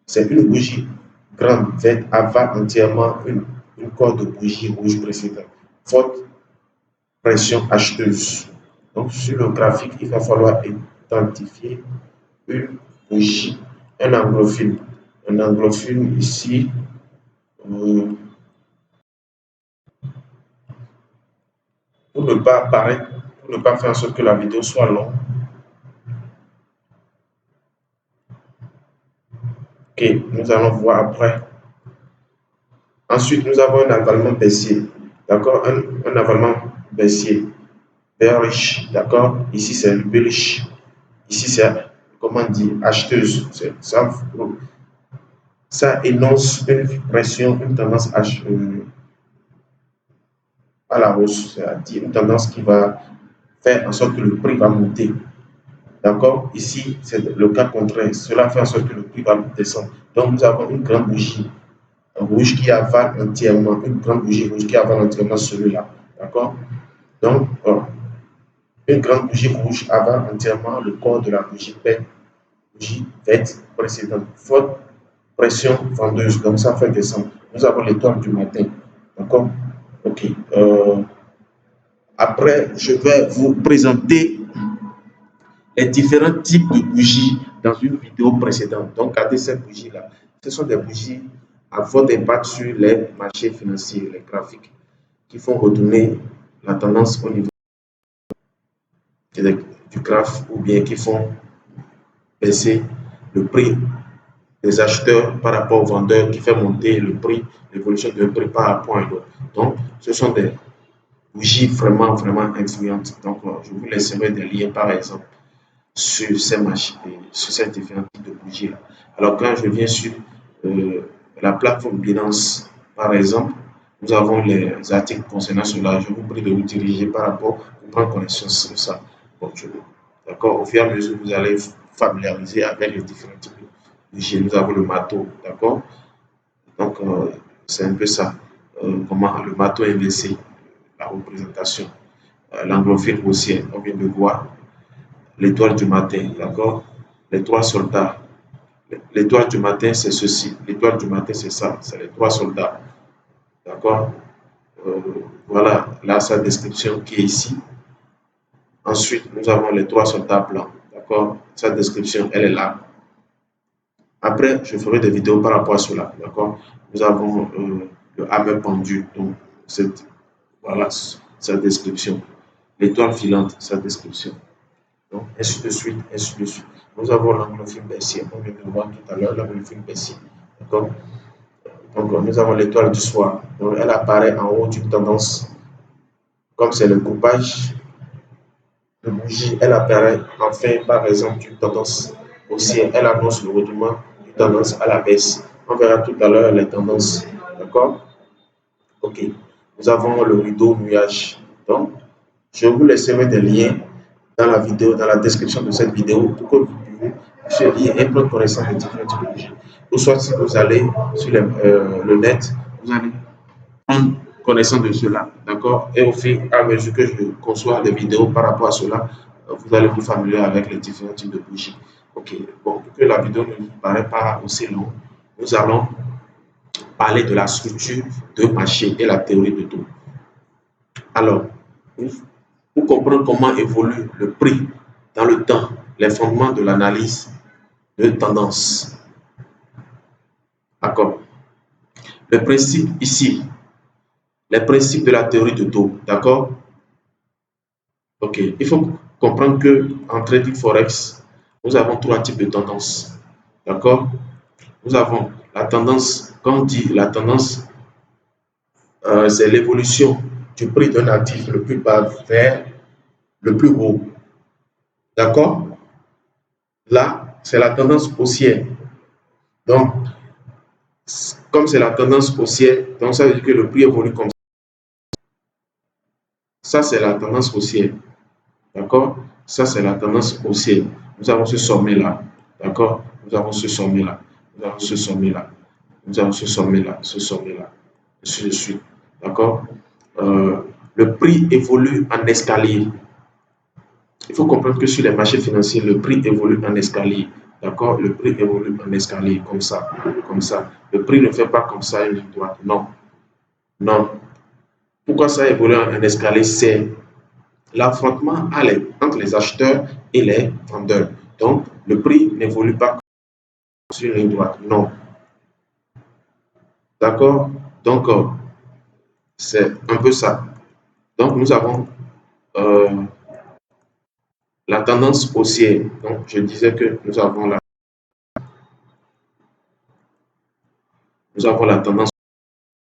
c'est une bougie grande, verte, avale entièrement une corde de bougie rouge précédente. Forte pression acheteuse. Donc, sur le graphique, il va falloir identifier une bougie, un anglophile. Un anglophile ici, euh, pour ne pas apparaître, pour ne pas faire en sorte que la vidéo soit longue. Ok, nous allons voir après. Ensuite, nous avons un avalement baissier. D'accord, un avalement baissier. Bearish, d'accord? Ici, c'est le bullish. Ici, c'est, comment on dit, acheteuse. Ça énonce une pression, une tendance à la hausse, c'est-à-dire une tendance qui va faire en sorte que le prix va monter. D'accord? Ici, c'est le cas contraire. Cela fait en sorte que le prix va descendre. Donc, nous avons une grande bougie rouge qui avale entièrement, une grande bougie rouge qui avale entièrement celui-là. D'accord? Donc, une grande bougie rouge avale entièrement le corps de la bougie verte précédente. Forte pression vendeuse, donc ça fait descendre. Nous avons l'étoile du matin. D'accord? OK. Après, je vais vous présenter les différents types de bougies dans une vidéo précédente. Donc, regardez ces bougies-là. Ce sont des bougies à fort impact sur les marchés financiers, les graphiques, qui font retourner la tendance au niveau du graphe ou bien qui font baisser le prix des acheteurs par rapport aux vendeurs, qui fait monter le prix, l'évolution du prix par rapport à l'autre. Donc, ce sont des bougies vraiment, vraiment influentes. Donc, je vous laisserai des liens, par exemple, sur ces machines, sur ces différents types de bougies là. Alors, quand je viens sur euh, la plateforme Binance, par exemple, nous avons les articles concernant cela. Je vous prie de vous diriger par rapport, pour prendre connaissance de ça. Bon, d'accord, au fur et à mesure, vous allez familiariser avec les différents types de bougies. Nous avons le marteau, d'accord? Donc, c'est un peu ça. Comment le marteau inversé, la représentation. L'anglophile haussière, on vient de voir l'étoile du matin, d'accord? Les trois soldats. L'étoile du matin, c'est ceci. L'étoile du matin, c'est ça. C'est les trois soldats, d'accord? Euh, voilà, là, sa description qui est ici. Ensuite, nous avons les trois soldats blancs, d'accord? Sa description, elle est là. Après, je ferai des vidéos par rapport à cela. D'accord? Nous avons le hammer pendu. Donc, voilà sa description. L'étoile filante, sa description. Donc, ainsi de suite, ainsi de suite. Nous avons l'anglophile baissier. On vient de le voir tout à l'heure, l'anglophile baissier. D'accord? Donc, nous avons l'étoile du soir. Donc, elle apparaît en haut d'une tendance. Comme c'est le coupage de bougie, elle apparaît enfin par exemple d'une tendance haussière. Elle annonce le retournement d'une tendance à la baisse. On verra tout à l'heure les tendances. D'accord? Ok. Nous avons le rideau nuage. Donc, je vous laisserai des liens dans la vidéo, dans la description de cette vidéo pour que vous puissiez lire et prendre connaissance des différentes typologies. Ou soit si vous allez sur le net, vous allez prendre connaissance de cela. D'accord? Et au fur et à mesure que je conçois des vidéos par rapport à cela, vous allez vous familiariser avec les différents types de bougies. Ok. Bon, pour que la vidéo ne vous paraît pas aussi longue, nous allons parler de la structure de marché et la théorie de taux. Alors, pour comprendre comment évolue le prix dans le temps, les fondements de l'analyse de tendance. D'accord. Le principe ici, les principes de la théorie de taux. D'accord. Ok. Il faut comprendre que en trading forex, nous avons trois types de tendances. D'accord. Nous avons la tendance, quand on dit la tendance, c'est l'évolution du prix d'un actif le plus bas vers le plus haut. D'accord. Là, c'est la tendance haussière. Donc, comme c'est la tendance haussière, donc ça veut dire que le prix évolue comme ça. Ça, c'est la tendance haussière. D'accord? Ça, c'est la tendance haussière. Nous avons ce sommet-là. D'accord? Nous avons ce sommet-là. Nous avons ce sommet-là. Nous avons ce sommet-là, ce sommet-là. Ainsi de suite. D'accord? Le prix évolue en escalier. Il faut comprendre que sur les marchés financiers, le prix évolue en escalier. D'accord? Le prix évolue en escalier, comme ça, comme ça. Le prix ne fait pas comme ça une ligne droite. Non, non. Pourquoi ça évolue en escalier? C'est l'affrontement entre les acheteurs et les vendeurs. Donc, le prix n'évolue pas sur une ligne droite. Non. D'accord? Donc, c'est un peu ça. Donc, nous avons euh, la tendance haussière. Donc, je disais que nous avons la tendance.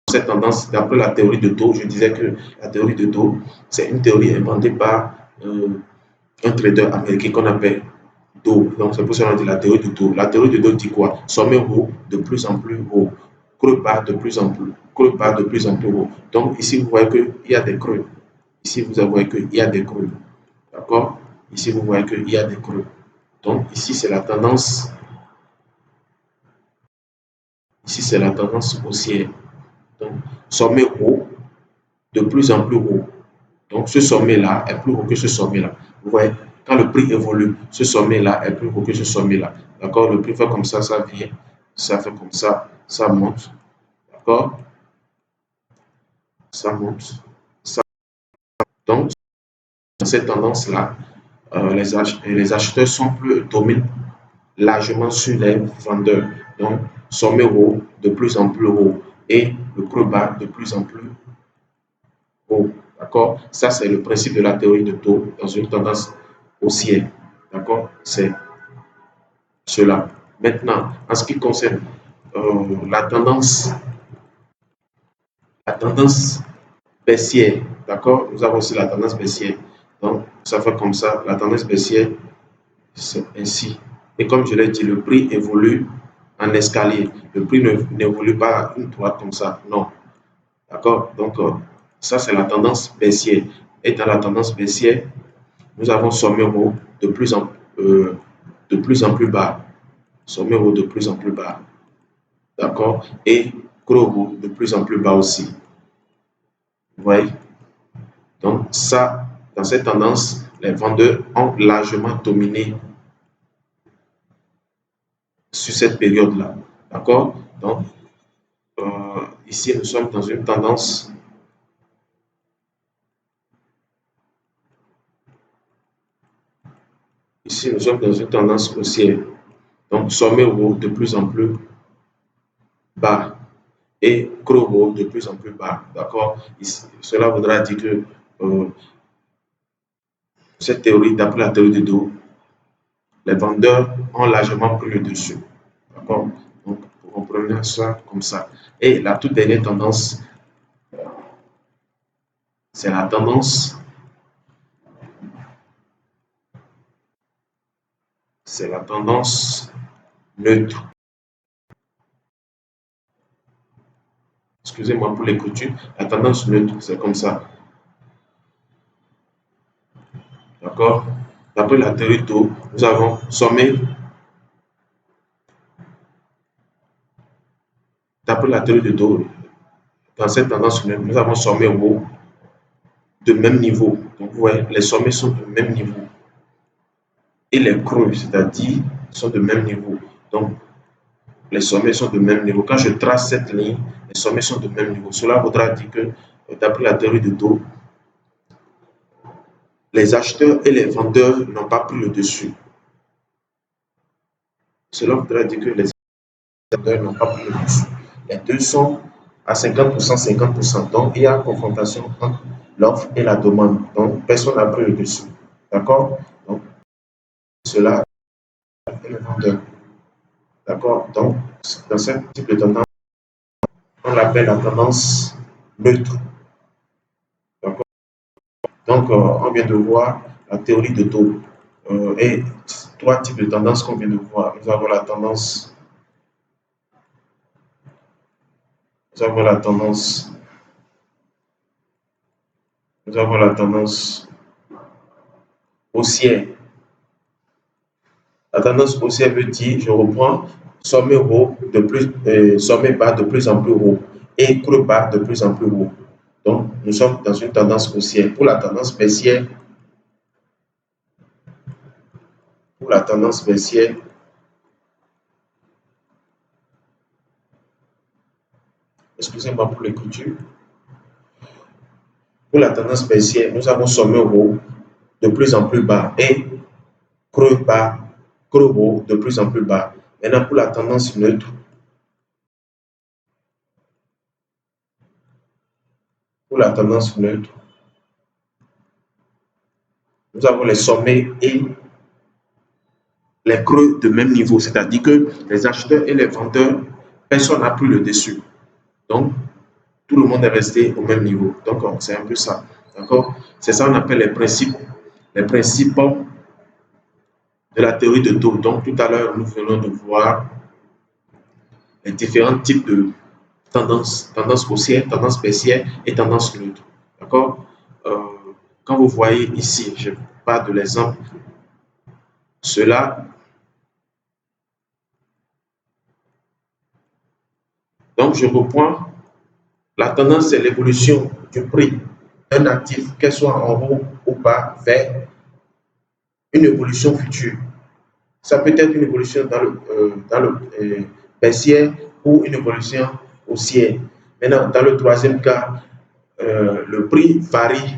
Cette tendance, d'après la théorie de taux, je disais que la théorie de taux, c'est une théorie inventée par un trader américain qu'on appelle Dow. Donc, c'est pour ça qu'on dit la théorie du taux. La théorie du taux dit quoi? Sommet haut, de plus en plus haut. Creux bas, de plus en plus. Creux bas, de plus en plus haut. Donc, ici, vous voyez qu'il y a des creux. Ici, vous voyez qu'il y a des creux. D'accord? Ici, vous voyez qu'il y a des creux. Donc, ici, c'est la tendance. Ici, c'est la tendance haussière. Donc, sommet haut, de plus en plus haut. Donc, ce sommet-là est plus haut que ce sommet-là. Vous voyez, quand le prix évolue, ce sommet-là est plus haut que ce sommet-là. D'accord? Le prix fait comme ça vient. Ça fait comme ça monte. D'accord? Ça monte. Ça. Donc, dans cette tendance-là, les acheteurs sont plus dominent largement sur les vendeurs. Donc, sommet haut, de plus en plus haut. Et le creux bas, de plus en plus haut. D'accord? Ça, c'est le principe de la théorie de taux dans une tendance haussière. D'accord? C'est cela. Maintenant, en ce qui concerne la tendance baissière, d'accord? Nous avons aussi la tendance baissière. Donc, ça fait comme ça. La tendance baissière, c'est ainsi. Et comme je l'ai dit, le prix évolue en escalier. Le prix n'évolue pas une droite comme ça. Non. D'accord? Donc, ça, c'est la tendance baissière. Et dans la tendance baissière, nous avons sommet haut de plus en plus bas. Sommet haut de plus en plus bas. D'accord? Et creux haut de plus en plus bas aussi. Vous voyez? Donc, ça, dans cette tendance, les vendeurs ont largement dominé sur cette période-là. D'accord? Donc, ici, nous sommes dans une tendance. Ici, nous sommes dans une tendance haussière. Donc, sommet haut de plus en plus bas et creux haut de plus en plus bas. D'accord? Cela voudra dire que cette théorie, d'après la théorie de dos, les vendeurs ont largement pris le dessus. D'accord? Donc, vous comprenez ça comme ça. Et la toute dernière tendance, c'est la tendance, neutre. Excusez-moi pour l'écriture. La tendance neutre, c'est comme ça. D'accord? D'après la théorie d'eau, nous avons sommet. D'après la théorie de dos, dans cette tendance neutre, nous avons sommet haut de même niveau. Donc, vous voyez, les sommets sont de même niveau. Et les creux, c'est-à-dire, sont de même niveau. Donc, les sommets sont de même niveau. Quand je trace cette ligne, les sommets sont de même niveau. Cela voudra dire que, d'après la théorie de dos, les acheteurs et les vendeurs n'ont pas pris le dessus. Cela voudra dire que les vendeurs n'ont pas pris le dessus. Les deux sont à 50%, 50%. Donc, il y a confrontation entre l'offre et la demande. Donc, personne n'a pris le dessus. D'accord? Donc, cela est le vendeur. D'accord? Donc, dans ce type de tendance, on l'appelle la tendance neutre. D'accord? Donc, on vient de voir la théorie de taux et trois types de tendances qu'on vient de voir. Nous avons la tendance, nous avons la tendance, nous avons la tendance haussière. La tendance haussière veut dire, je reprends, sommet haut de plus, sommet bas de plus en plus haut et creux bas de plus en plus haut. Donc, nous sommes dans une tendance haussière. Pour la tendance baissière, excusez-moi pour l'écriture. Pour la tendance baissière, nous avons sommet haut de plus en plus bas et creux bas, creux haut de plus en plus bas. Maintenant, pour la tendance neutre, nous avons les sommets et les creux de même niveau, c'est-à-dire que les acheteurs et les vendeurs, personne n'a pris le dessus. Donc, tout le monde est resté au même niveau. Donc, c'est un peu ça. D'accord? C'est ça qu'on appelle les principes de la théorie de taux. Donc, tout à l'heure, nous venons de voir les différents types de tendance haussière, tendance baissière et tendance neutre. D'accord? Quand vous voyez ici, je parle de l'exemple, cela. Donc, je reprends. La tendance, c'est l'évolution du prix d'un actif, qu'elle soit en haut ou bas, vers une évolution future. Ça peut être une évolution dans le baissière ou une évolution haussière. Maintenant, dans le troisième cas, le prix varie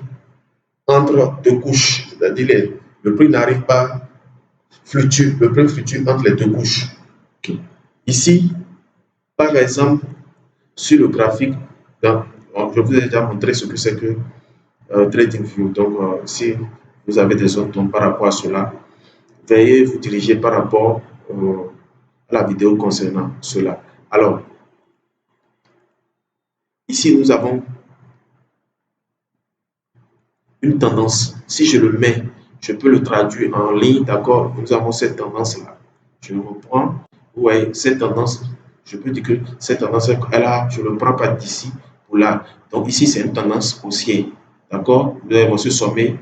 entre deux couches, c'est-à-dire le prix n'arrive pas fluctue, le prix fluctue entre les deux couches. Okay. Ici, par exemple, sur le graphique, donc, je vous ai déjà montré ce que c'est que TradingView. Donc, si vous avez des autres par rapport à cela, veuillez vous diriger par rapport à la vidéo concernant cela. Alors, ici, nous avons une tendance. Si je le mets, je peux le traduire en ligne, d'accord? Nous avons cette tendance-là. Je reprends. Vous voyez, cette tendance, je peux dire que cette tendance, elle a, je ne le prends pas d'ici pour là. Donc ici, c'est une tendance haussière. D'accord? Vous allez voir ce sommet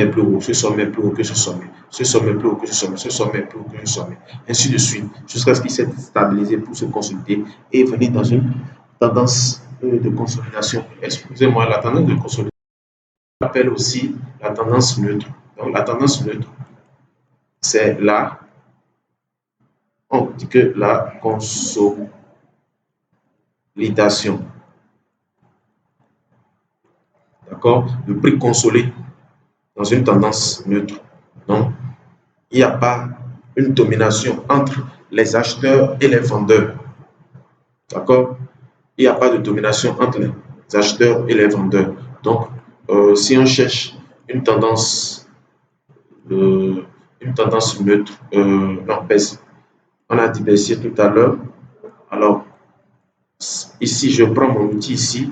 est plus haut, ce sommet est plus haut que ce sommet, ce sommet est plus haut que ce sommet, ce sommet est plus haut que ce sommet, ainsi de suite, jusqu'à ce qu'il s'est stabilisé pour se consolider et venir dans une tendance de consolidation. Excusez-moi, la tendance de consolidation appelle aussi la tendance neutre. Donc la tendance neutre, c'est là, on dit que la consolidation. D'accord? Le prix consolide dans une tendance neutre. Donc, il n'y a pas une domination entre les acheteurs et les vendeurs. D'accord? Il n'y a pas de domination entre les acheteurs et les vendeurs. Donc, si on cherche une tendance, euh, une tendance neutre, non, on a dit baissier tout à l'heure. Alors, ici, je prends mon outil ici,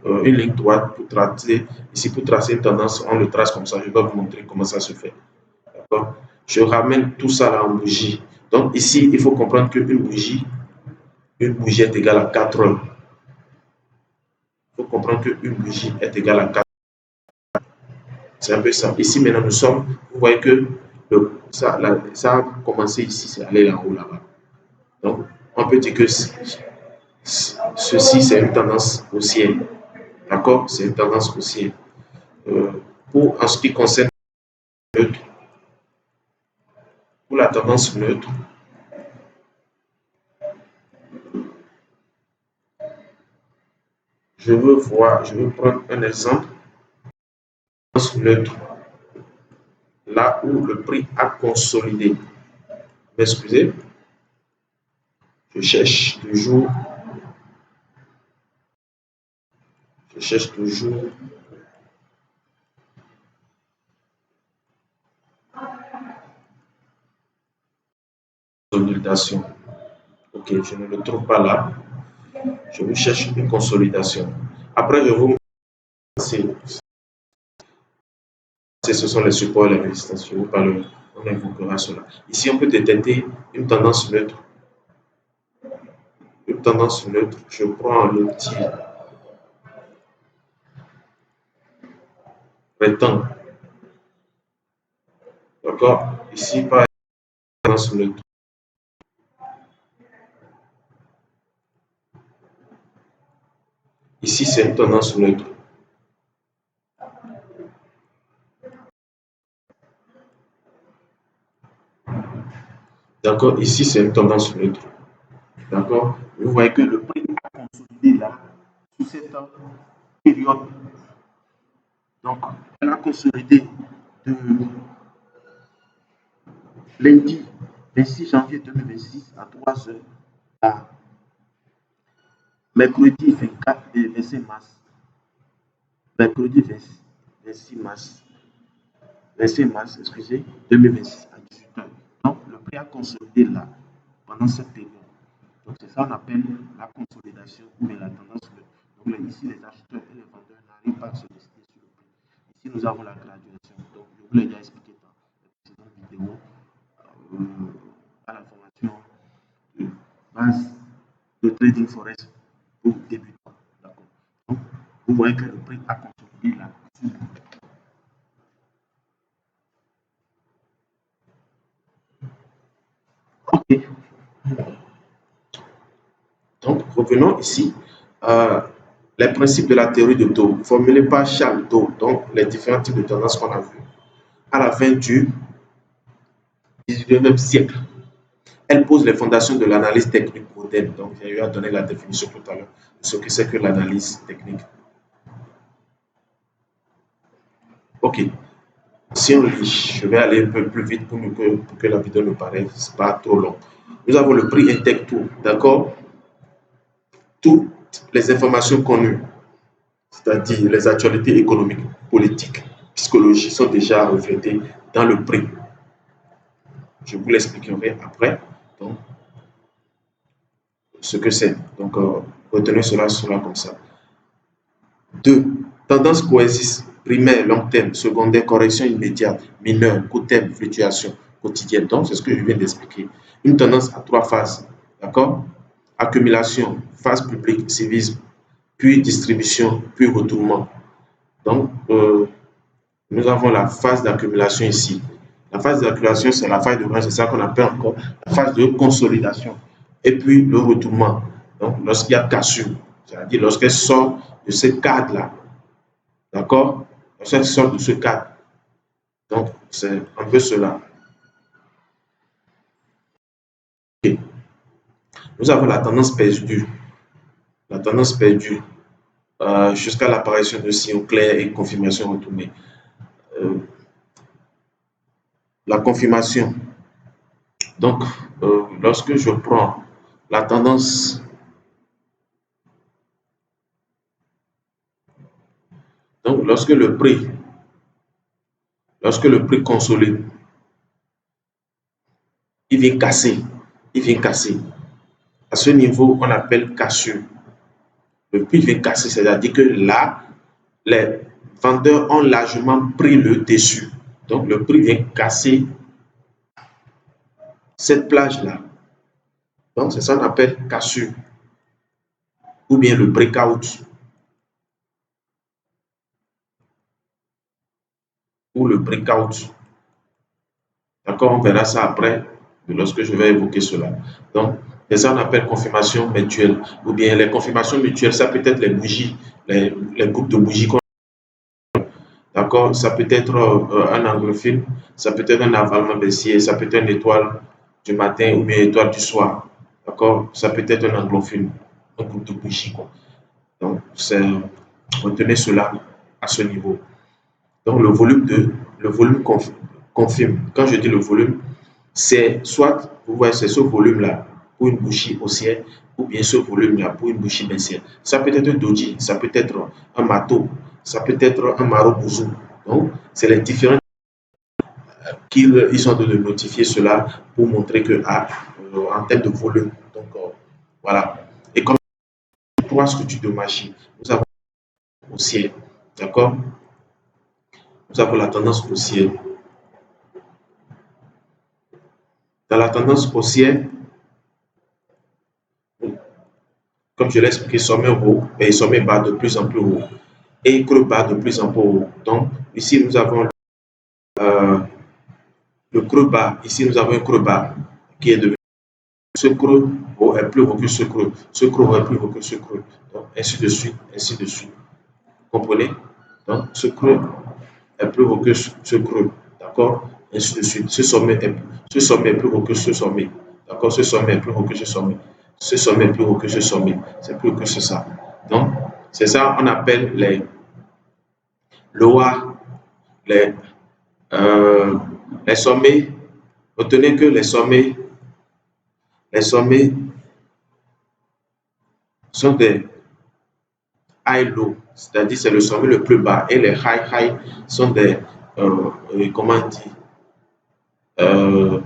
une ligne droite pour tracer. Ici, pour tracer une tendance, on le trace comme ça. Je vais vous montrer comment ça se fait. D'accord? Je ramène tout ça là en bougie. Donc, ici, il faut comprendre qu'une bougie est égale à 4 heures. Il faut comprendre qu'une bougie est égale à 4. C'est un peu ça. Ici, maintenant, nous sommes, vous voyez que ça a commencé ici, c'est allé là-haut, là-bas. Donc, on peut dire que ceci, c'est une tendance haussière. D'accord? C'est une tendance haussière. En ce qui concerne neutre, pour la tendance neutre, je veux prendre un exemple. Tendance neutre, là où le prix a consolidé. Excusez, je cherche toujours consolidation. Ok, je ne le trouve pas là. Je vous cherche une consolidation. Après, je vous ce sont les supports et les résistances. Je vous parle, on évoquera cela. Ici, on peut détecter une tendance neutre. Une tendance neutre, je prends l'outil rectangle. D'accord? Ici, par tendance neutre. Ici, c'est une tendance neutre. D'accord? Ici, c'est une tendance neutre. D'accord? Vous voyez que le prix a consolidé là, sous cette période. Donc, elle a consolidé de lundi 26 janvier 2026 à 3 heures à mercredi 24 et 25 mars. Mercredi 26 mars. 25 mars, excusez, 2026 à 18 heures. Donc, le prix a consolidé là, pendant cette période. Donc, c'est ça qu'on appelle la consolidation ou la tendance. Donc, ici, les acheteurs et les vendeurs n'arrivent pas à se décider sur le prix. Ici, nous avons la graduation. Donc, je vous l'ai déjà expliqué dans les précédentes vidéos à la formation de base de trading forex pour débutants. D'accord. Donc, vous voyez que le prix a consolidé là. Ok. Donc, revenons ici. Les principes de la théorie de taux, formulés par Charles Taux, donc les différents types de tendances qu'on a vus à la fin du 19e siècle. Elle pose les fondations de l'analyse technique moderne. Donc, j'ai eu à donner la définition tout à l'heure de ce que c'est que l'analyse technique. Ok. Si on lit, je vais aller un peu plus vite pour que la vidéo ne paraisse pas trop longue. Nous avons le prix Intec Tour, d'accord? Toutes les informations connues, c'est-à-dire les actualités économiques, politiques, psychologiques, sont déjà reflétées dans le prix. Je vous l'expliquerai après. Donc, ce que c'est. Donc, retenez cela comme ça. 2. Tendance cohésiste, primaire, long terme, secondaire, correction immédiate, mineure, court terme, fluctuation quotidienne. Donc, c'est ce que je viens d'expliquer. Une tendance à 3 phases. D'accord? Accumulation, phase publique, civisme, puis distribution, puis retournement. Donc, nous avons la phase d'accumulation ici. La phase d'accumulation, c'est la phase de base, c'est ça qu'on appelle encore la phase de consolidation. Et puis le retournement. Donc, lorsqu'il y a cassure, c'est-à-dire lorsqu'elle sort de ce cadre-là. D'accord? Lorsqu'elle sort de ce cadre. Donc, c'est un peu cela. Okay. Nous avons la tendance perdue. La tendance perdue jusqu'à l'apparition de signaux clairs et confirmation retournée. La confirmation Donc, lorsque je prends la tendance, donc lorsque le prix consolide, il vient casser, il vient casser. À ce niveau, on appelle cassure. Le prix vient casser, c'est-à-dire que là, les vendeurs ont largement pris le dessus. Donc, le prix vient casser cette plage-là. Donc, c'est ça qu'on appelle cassure ou bien le breakout ou le breakout. D'accord, on verra ça après lorsque je vais évoquer cela. Donc, c'est ça qu'on appelle confirmation mutuelle ou bien les confirmations mutuelles, ça peut être les bougies, les groupes de bougies. D'accord, ça peut être un anglophile, ça peut être un avalement baissier, ça peut être une étoile du matin ou bien une étoile du soir. D'accord, ça peut être un anglophile, un groupe de bougies, quoi. Donc, retenez cela à ce niveau. Donc, le volume confirme. Quand je dis le volume, c'est soit, vous voyez, c'est ce volume-là pour une bougie haussière ou bien ce volume-là pour une bougie baissière. Ça peut être un doji, ça peut être un mato, ça peut être un marobouzou. Donc, c'est les différents qu'ils sont en train de notifier cela pour montrer que, en termes de volume, donc voilà. Et comme trois structures de machine, nous avons haussière, d'accord? Nous avons la tendance haussière. Dans la tendance haussière, comme je l'ai expliqué, sommet haut et sommet bas de plus en plus haut et creux bas de plus en plus haut. Donc, ici, nous avons le creux bas. Ici, nous avons un creux bas qui est devenu. Ce creux haut est plus haut que ce creux. Ce creux haut est plus haut que ce creux. Donc, ainsi de suite, ainsi de suite. Vous comprenez? Donc, ce creux est plus haut que ce creux. D'accord? Ainsi de suite. Ce sommet est plus haut que ce sommet. D'accord? Ce sommet est plus haut que ce sommet. Ce sommet est plus haut que ce sommet. C'est plus haut que c'est ça. Donc, c'est ça qu'on appelle les lois, les, euh, les sommets. Retenez que les sommets sont des high low, c'est-à-dire c'est le sommet le plus bas, et les high high sont des, comment on dit, euh,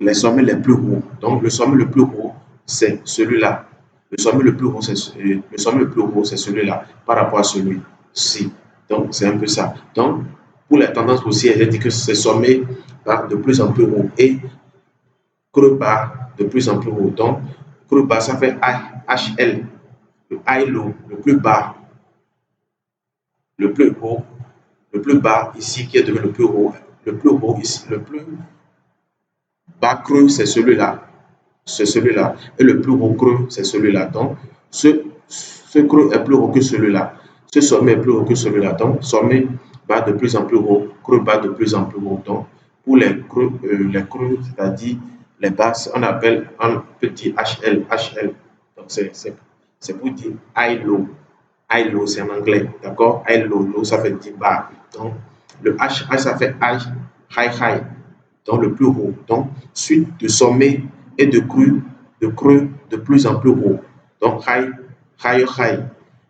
les sommets les plus hauts. Donc le sommet le plus haut, c'est celui-là. Le sommet le plus haut, c'est celui-là par rapport à celui-ci. Donc c'est un peu ça. Donc pour les tendances haussières, j'ai dit que ces sommets partent de plus en plus haut et creux bas de plus en plus haut. Donc creux bas, ça fait HL, le high low, le plus bas, le plus haut, le plus bas ici qui est devenu le plus haut ici, le plus bas creux, c'est celui-là. C'est celui-là. Et le plus haut creux, c'est celui-là. Donc, ce creux est plus haut que celui-là. Ce sommet est plus haut que celui-là. Donc, sommet bas de plus en plus haut, creux bas de plus en plus haut. Donc, pour les creux, c'est-à-dire les basses, on appelle un petit HL. HL. Donc, c'est pour dire high low. High low, c'est en anglais. D'accord? High low, low, ça fait dire bas. Donc, le H, ça fait high, high. Donc, le plus haut. Donc, suite de sommet et de creux de plus en plus haut. Donc, high, higher high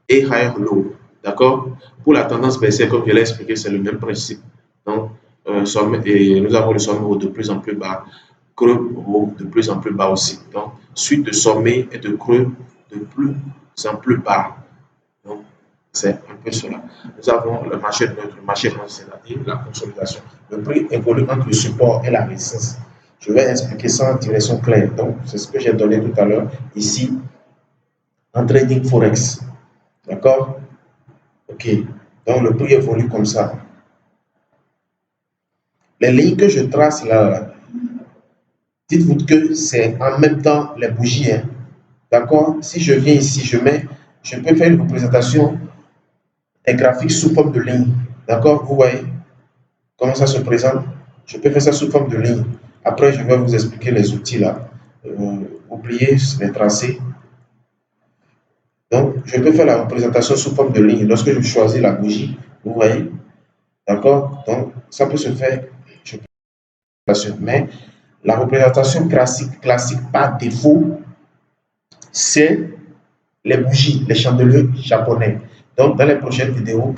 et higher low. D'accord? Pour la tendance baissière, comme je l'ai expliqué, c'est le même principe. Donc, sommet, et nous avons le sommet haut de plus en plus bas, creux haut de plus en plus bas aussi. Donc, suite de sommet et de creux de plus en plus bas. Donc, c'est un peu cela. Nous avons le marché neutre, le marché rond, c'est-à-dire la consolidation. Le prix évolue entre le support et la résistance. Je vais expliquer ça en direction claire. Donc, c'est ce que j'ai donné tout à l'heure ici en trading forex. D'accord? OK. Donc, le prix évolue comme ça. Les lignes que je trace là, dites-vous que c'est en même temps les bougies. Hein. D'accord? Si je viens ici, je peux faire une représentation des graphiques sous forme de ligne. D'accord? Vous voyez comment ça se présente? Je peux faire ça sous forme de ligne. Après, je vais vous expliquer les outils là. Oubliez les tracés. Donc, je peux faire la représentation sous forme de ligne. Lorsque je choisis la bougie, vous voyez? D'accord? Donc, ça peut se faire. Mais La représentation classique par défaut, c'est les bougies, les chandeliers japonais. Donc, dans les prochaines vidéos,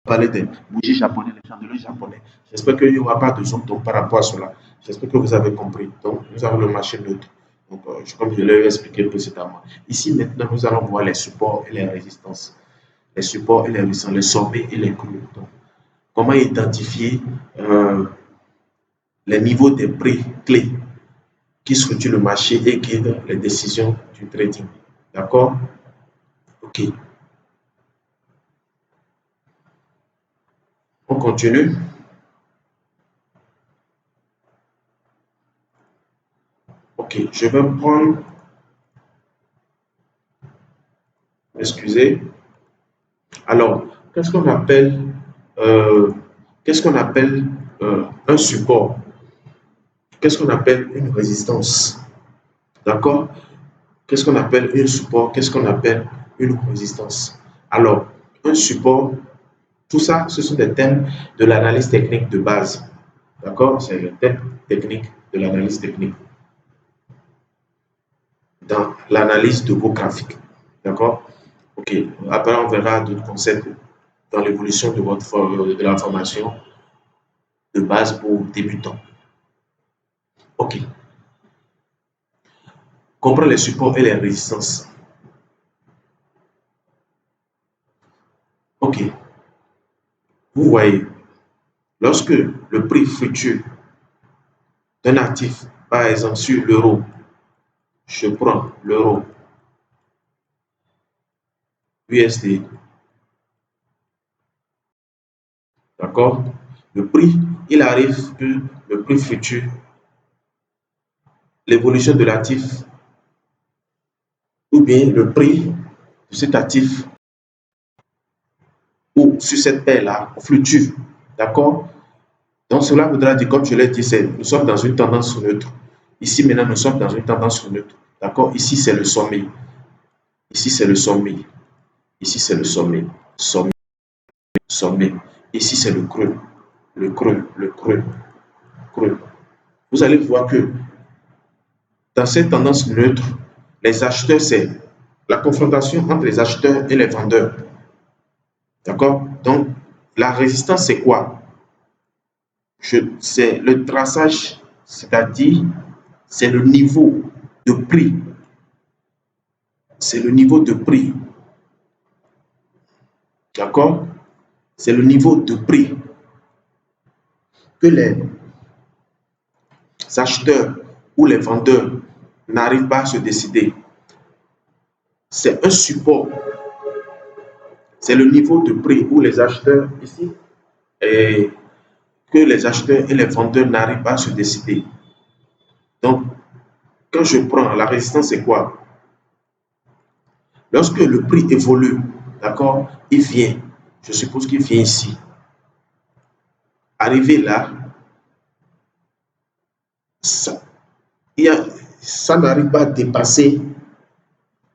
parler des bougies japonais, les chandeliers japonais. J'espère qu'il n'y aura pas de zone par rapport à cela. J'espère que vous avez compris. Donc, nous avons le marché neutre. Donc, comme je l'ai expliqué précédemment. Ici, maintenant, nous allons voir les supports et les résistances. Les supports et les résistances, les sommets et les creux. Donc, comment identifier les niveaux des prix clés qui structurent le marché et guident les décisions du trading. D'accord? OK. On continue. OK, je vais prendre, excusez. Alors, qu'est-ce qu'on appelle, euh, qu'est-ce qu'on appelle un support? Qu'est-ce qu'on appelle une résistance? D'accord? Qu'est-ce qu'on appelle un support? Qu'est-ce qu'on appelle une résistance? Alors, un support, tout ça, ce sont des thèmes de l'analyse technique de base. D'accord? C'est le thème technique de l'analyse technique dans l'analyse de vos graphiques. D'accord? OK. Après, on verra d'autres concepts dans l'évolution de la formation de base pour débutants. OK. Comprendre les supports et les résistances. OK. Vous voyez, lorsque le prix futur d'un actif, par exemple sur l'euro, je prends l'euro USD, d'accord? Le prix, il arrive que le prix futur, l'évolution de l'actif, ou bien le prix de cet actif, ou sur cette paire-là, fluctue, d'accord? Donc cela voudra dire, comme je l'ai dit, nous sommes dans une tendance neutre. Ici, maintenant, nous sommes dans une tendance neutre. D'accord? Ici, c'est le sommet. Ici, c'est le sommet. Ici, c'est le sommet. Sommet, sommet. Ici, c'est le creux. Le creux, le creux, creux. Vous allez voir que dans cette tendance neutre, les acheteurs, c'est la confrontation entre les acheteurs et les vendeurs. D'accord? Donc, la résistance, c'est quoi? C'est le traçage, c'est-à-dire, c'est le niveau de prix. C'est le niveau de prix. D'accord? C'est le niveau de prix que les acheteurs ou les vendeurs n'arrivent pas à se décider. C'est un support. C'est le niveau de prix où les acheteurs ici et que les acheteurs et les vendeurs n'arrivent pas à se décider. Donc, quand je prends la résistance, c'est quoi? Lorsque le prix évolue, d'accord, il vient, je suppose qu'il vient ici. Arrivé là, ça, ça n'arrive pas à dépasser,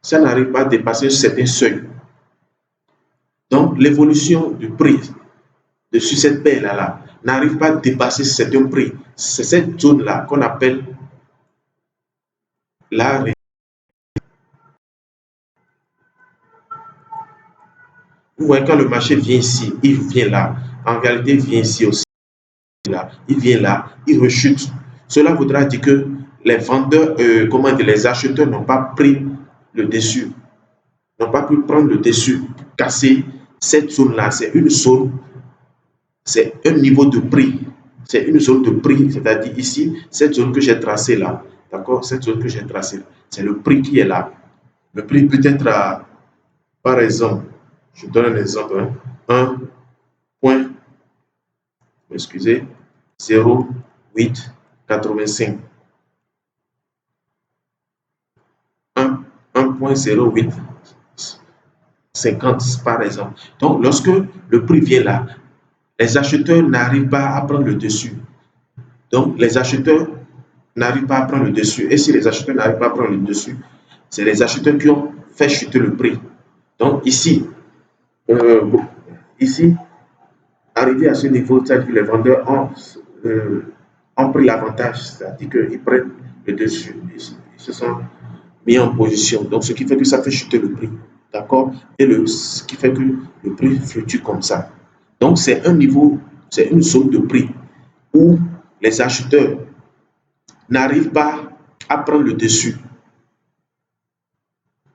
ça n'arrive pas à dépasser un certain seuil. Donc, l'évolution du prix de sur cette paire-là n'arrive pas à dépasser certains prix. C'est cette zone-là qu'on appelle la. Vous voyez, quand le marché vient ici, il vient là. En réalité, il vient ici aussi. Là. Il vient là, il rechute. Cela voudra dire que les vendeurs, comment dire, les acheteurs n'ont pas pris le dessus, n'ont pas pu prendre le dessus, casser cette zone-là. C'est une zone, c'est un niveau de prix. C'est une zone de prix, c'est-à-dire ici, cette zone que j'ai tracée là. D'accord? Cette zone que j'ai tracée, c'est le prix qui est là. Le prix peut être à, par exemple, je donne un exemple, hein, 1 point, excusez, 0,885. 1,0850 par exemple. Donc, lorsque le prix vient là, les acheteurs n'arrivent pas à prendre le dessus. Donc, les acheteurs n'arrivent pas à prendre le dessus. Et si les acheteurs n'arrivent pas à prendre le dessus, c'est les acheteurs qui ont fait chuter le prix. Donc, ici, ici, arrivé à ce niveau, c'est-à-dire que les vendeurs ont ont pris l'avantage, c'est-à-dire qu'ils prennent le dessus, ils se sont mis en position. Donc, ce qui fait que ça fait chuter le prix. D'accord? Et ce qui fait que le prix fluctue comme ça. Donc, c'est un niveau, c'est une zone de prix où les acheteurs n'arrivent pas à prendre le dessus.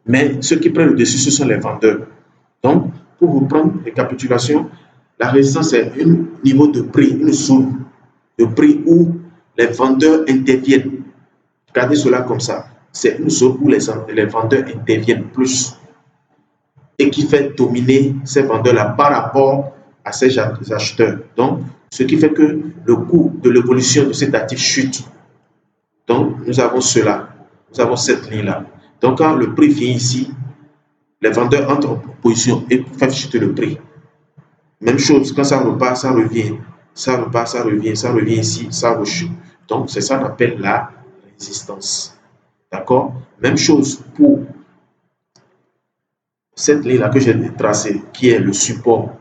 Mais ceux qui prennent le dessus, ce sont les vendeurs. Donc, pour reprendre récapitulation, la résistance est un niveau de prix, une zone de prix où les vendeurs interviennent. Regardez cela comme ça. C'est une zone où les vendeurs interviennent plus et qui fait dominer ces vendeurs-là par rapport à ces acheteurs. Donc, ce qui fait que le coût de l'évolution de cet actif chute. Donc, nous avons cela. Nous avons cette ligne-là. Donc, quand le prix vient ici, les vendeurs entrent en position et font chuter le prix. Même chose, quand ça repart, ça revient. Ça repart, ça revient ici, ça rechute. Donc, c'est ça qu'on appelle la résistance. D'accord? Même chose pour cette ligne-là que j'ai tracée, qui est le support.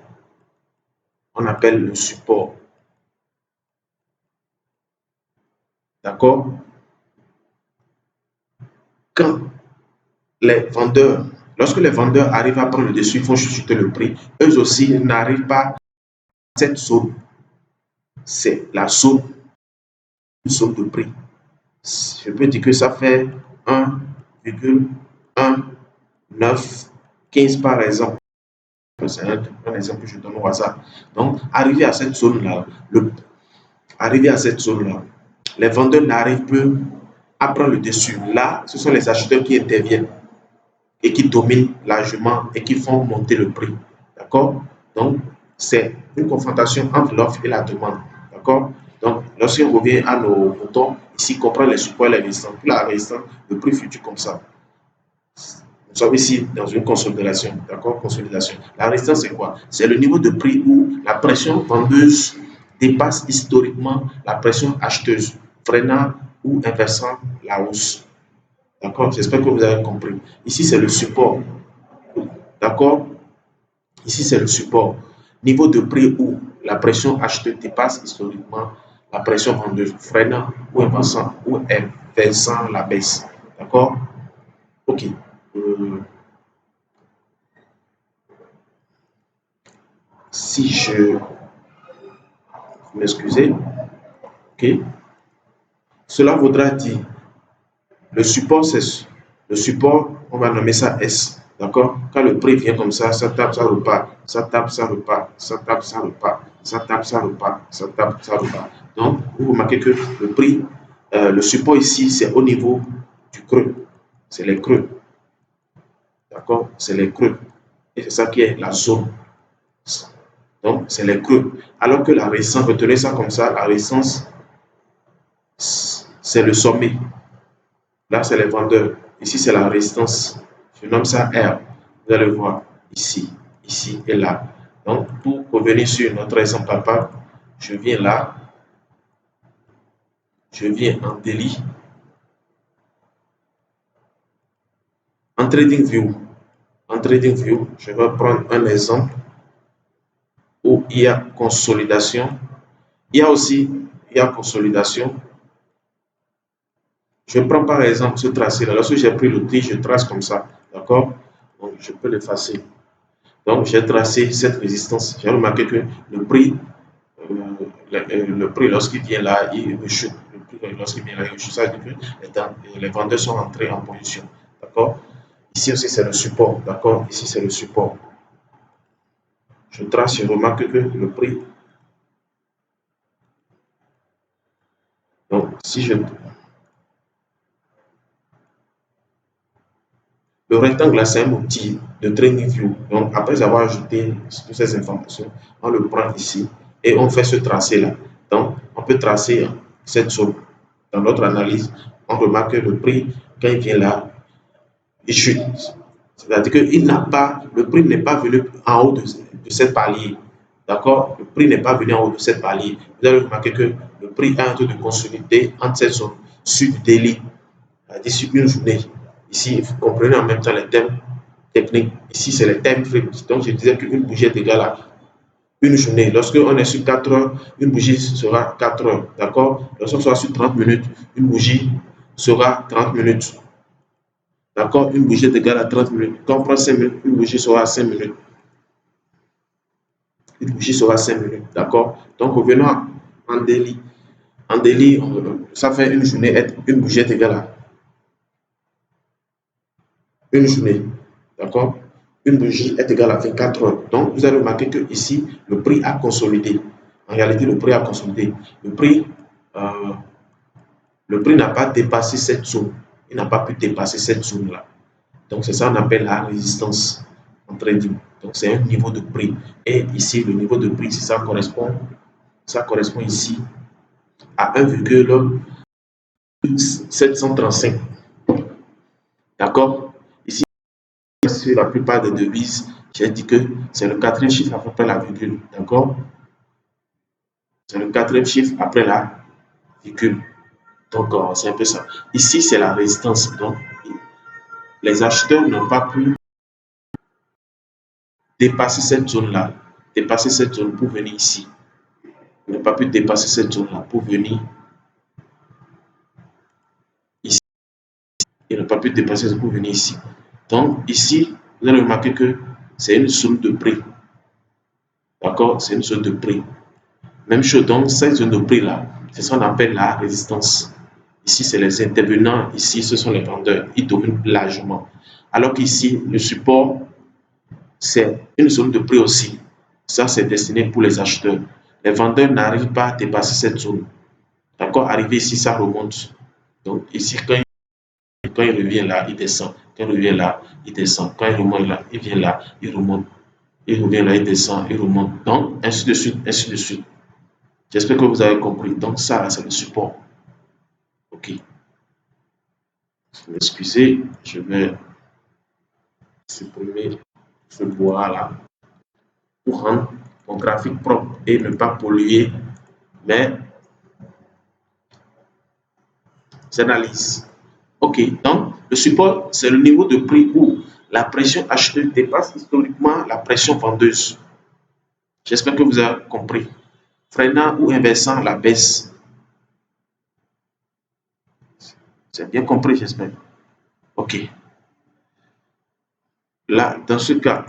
On appelle le support. D'accord? Quand lorsque les vendeurs arrivent à prendre le dessus, ils font chuter le prix, eux aussi n'arrivent pas à cette zone. C'est la zone de prix. Je peux dire que ça fait 1,1915 par exemple. C'est un exemple que je donne au hasard. Donc, arrivé à cette zone-là, les vendeurs n'arrivent plus à prendre le dessus. Là, ce sont les acheteurs qui interviennent et qui dominent largement et qui font monter le prix. D'accord? Donc, c'est une confrontation entre l'offre et la demande. D'accord? Donc, lorsqu'on revient à nos boutons, ici, comprend les supports et les résistances. Pour la résistance, le prix fluctue comme ça. Nous sommes ici dans une consolidation. D'accord? Consolidation. La résistance, c'est quoi? C'est le niveau de prix où la pression vendeuse dépasse historiquement la pression acheteuse, freinant ou inversant la hausse. D'accord? J'espère que vous avez compris. Ici, c'est le support. D'accord? Ici, c'est le support. Niveau de prix où la pression acheteuse dépasse historiquement la pression vendeuse, freinant ou inversant la baisse. D'accord? OK. Si je m'excusez, OK? Cela voudra dire le support, c'est le support, on va nommer ça S. D'accord? Quand le prix vient comme ça tape, ça repart, ça tape, ça repart, ça tape, ça repart, ça tape, ça repart, ça tape, ça repart. Donc, vous remarquez que le prix, le support ici, c'est au niveau du creux. C'est les creux. D'accord? C'est les creux. Et c'est ça qui est la zone. Donc, c'est les creux. Alors que la résistance, retenez ça comme ça, la résistance, c'est le sommet. Là, c'est les vendeurs. Ici, c'est la résistance. Je nomme ça R. Vous allez voir ici, ici et là. Donc, pour revenir sur notre exemple palpable, je viens là. Je viens en daily. En trading view. En trading view, je vais prendre un exemple où il y a consolidation. Il y a consolidation. Je prends par exemple ce tracé-là. Lorsque j'ai pris le tri, je trace comme ça. D'accord? Donc, je peux l'effacer. Donc, j'ai tracé cette résistance. J'ai remarqué que le prix lorsqu'il vient là, il rechute. Le prix, lorsqu'il vient là, il rechute. Ça veut dire que les vendeurs sont entrés en position. D'accord? Ici aussi, c'est le support. D'accord? Ici, c'est le support. Je trace, je remarque que le prix. Donc, si je. Le rectangle là, c'est un outil de trading view. Donc, après avoir ajouté toutes ces informations, on le prend ici et on fait ce tracé-là. Donc, on peut tracer cette zone. Dans notre analyse, on remarque que le prix, quand il vient là, il chute. C'est-à-dire que le prix n'est pas venu en haut de cette palier. D'accord? Le prix n'est pas venu en haut de cette palier. Vous allez remarquer que le prix est en train de consolider entre cette zone sur du daily, d'ici une journée. Ici, vous comprenez en même temps les thèmes techniques. Ici, c'est les thèmes frames. Donc, je disais qu'une bougie est égale à une journée. Lorsque on est sur 4 heures, une bougie sera 4 heures. D'accord? Lorsqu'on sera sur 30 minutes, une bougie sera 30 minutes. D'accord? Une bougie est égale à 30 minutes. Quand on prend 5 minutes, une bougie sera 5 minutes. Une bougie sera 5 minutes. D'accord? Donc, revenons en daily. En daily, ça fait une journée, une bougie est égale à une journée. D'accord? Une bougie est égale à 24 heures. Donc, vous allez remarquer que ici, le prix a consolidé. En réalité, le prix a consolidé. Euh, le prix n'a pas dépassé cette zone. Il n'a pas pu dépasser cette zone-là. Donc, c'est ça qu'on appelle la résistance en trading. Donc, c'est un niveau de prix. Et ici, le niveau de prix, ici, ça correspond ici à 1,735. D'accord? Ici, sur la plupart des devises, j'ai dit que c'est le quatrième chiffre après la virgule. D'accord? C'est le quatrième chiffre après la virgule. Donc, c'est un peu ça. Ici, c'est la résistance. Donc, les acheteurs n'ont pas pu dépasser cette zone-là, dépasser cette zone pour venir ici. Ils n'ont pas pu dépasser cette zone-là pour venir ici. Ils n'ont pas pu dépasser cette zone pour venir ici. Donc, ici, vous allez remarquer que c'est une zone de prix. D'accord? C'est une zone de prix. Même chose, donc, cette zone de prix-là, c'est ce qu'on appelle la résistance. Ici, c'est les intervenants. Ici, ce sont les vendeurs. Ils dominent largement. Alors qu'ici, le support, c'est une zone de prix aussi. Ça, c'est destiné pour les acheteurs. Les vendeurs n'arrivent pas à dépasser cette zone. D'accord? Arrivé ici, ça remonte. Donc, ici, quand il revient là, il descend. Quand il revient là, il descend. Quand il remonte là, il vient là, il remonte. Il revient là, il descend, il remonte. Donc, ainsi de suite, ainsi de suite. J'espère que vous avez compris. Donc, ça, c'est le support. OK. Excusez, je vais supprimer ce bois là pour rendre mon graphique propre et ne pas polluer mes analyses. OK, donc le support, c'est le niveau de prix où la pression acheteuse dépasse historiquement la pression vendeuse. J'espère que vous avez compris. Freinant ou inversant la baisse. C'est bien compris, j'espère. OK. Là, dans ce cas,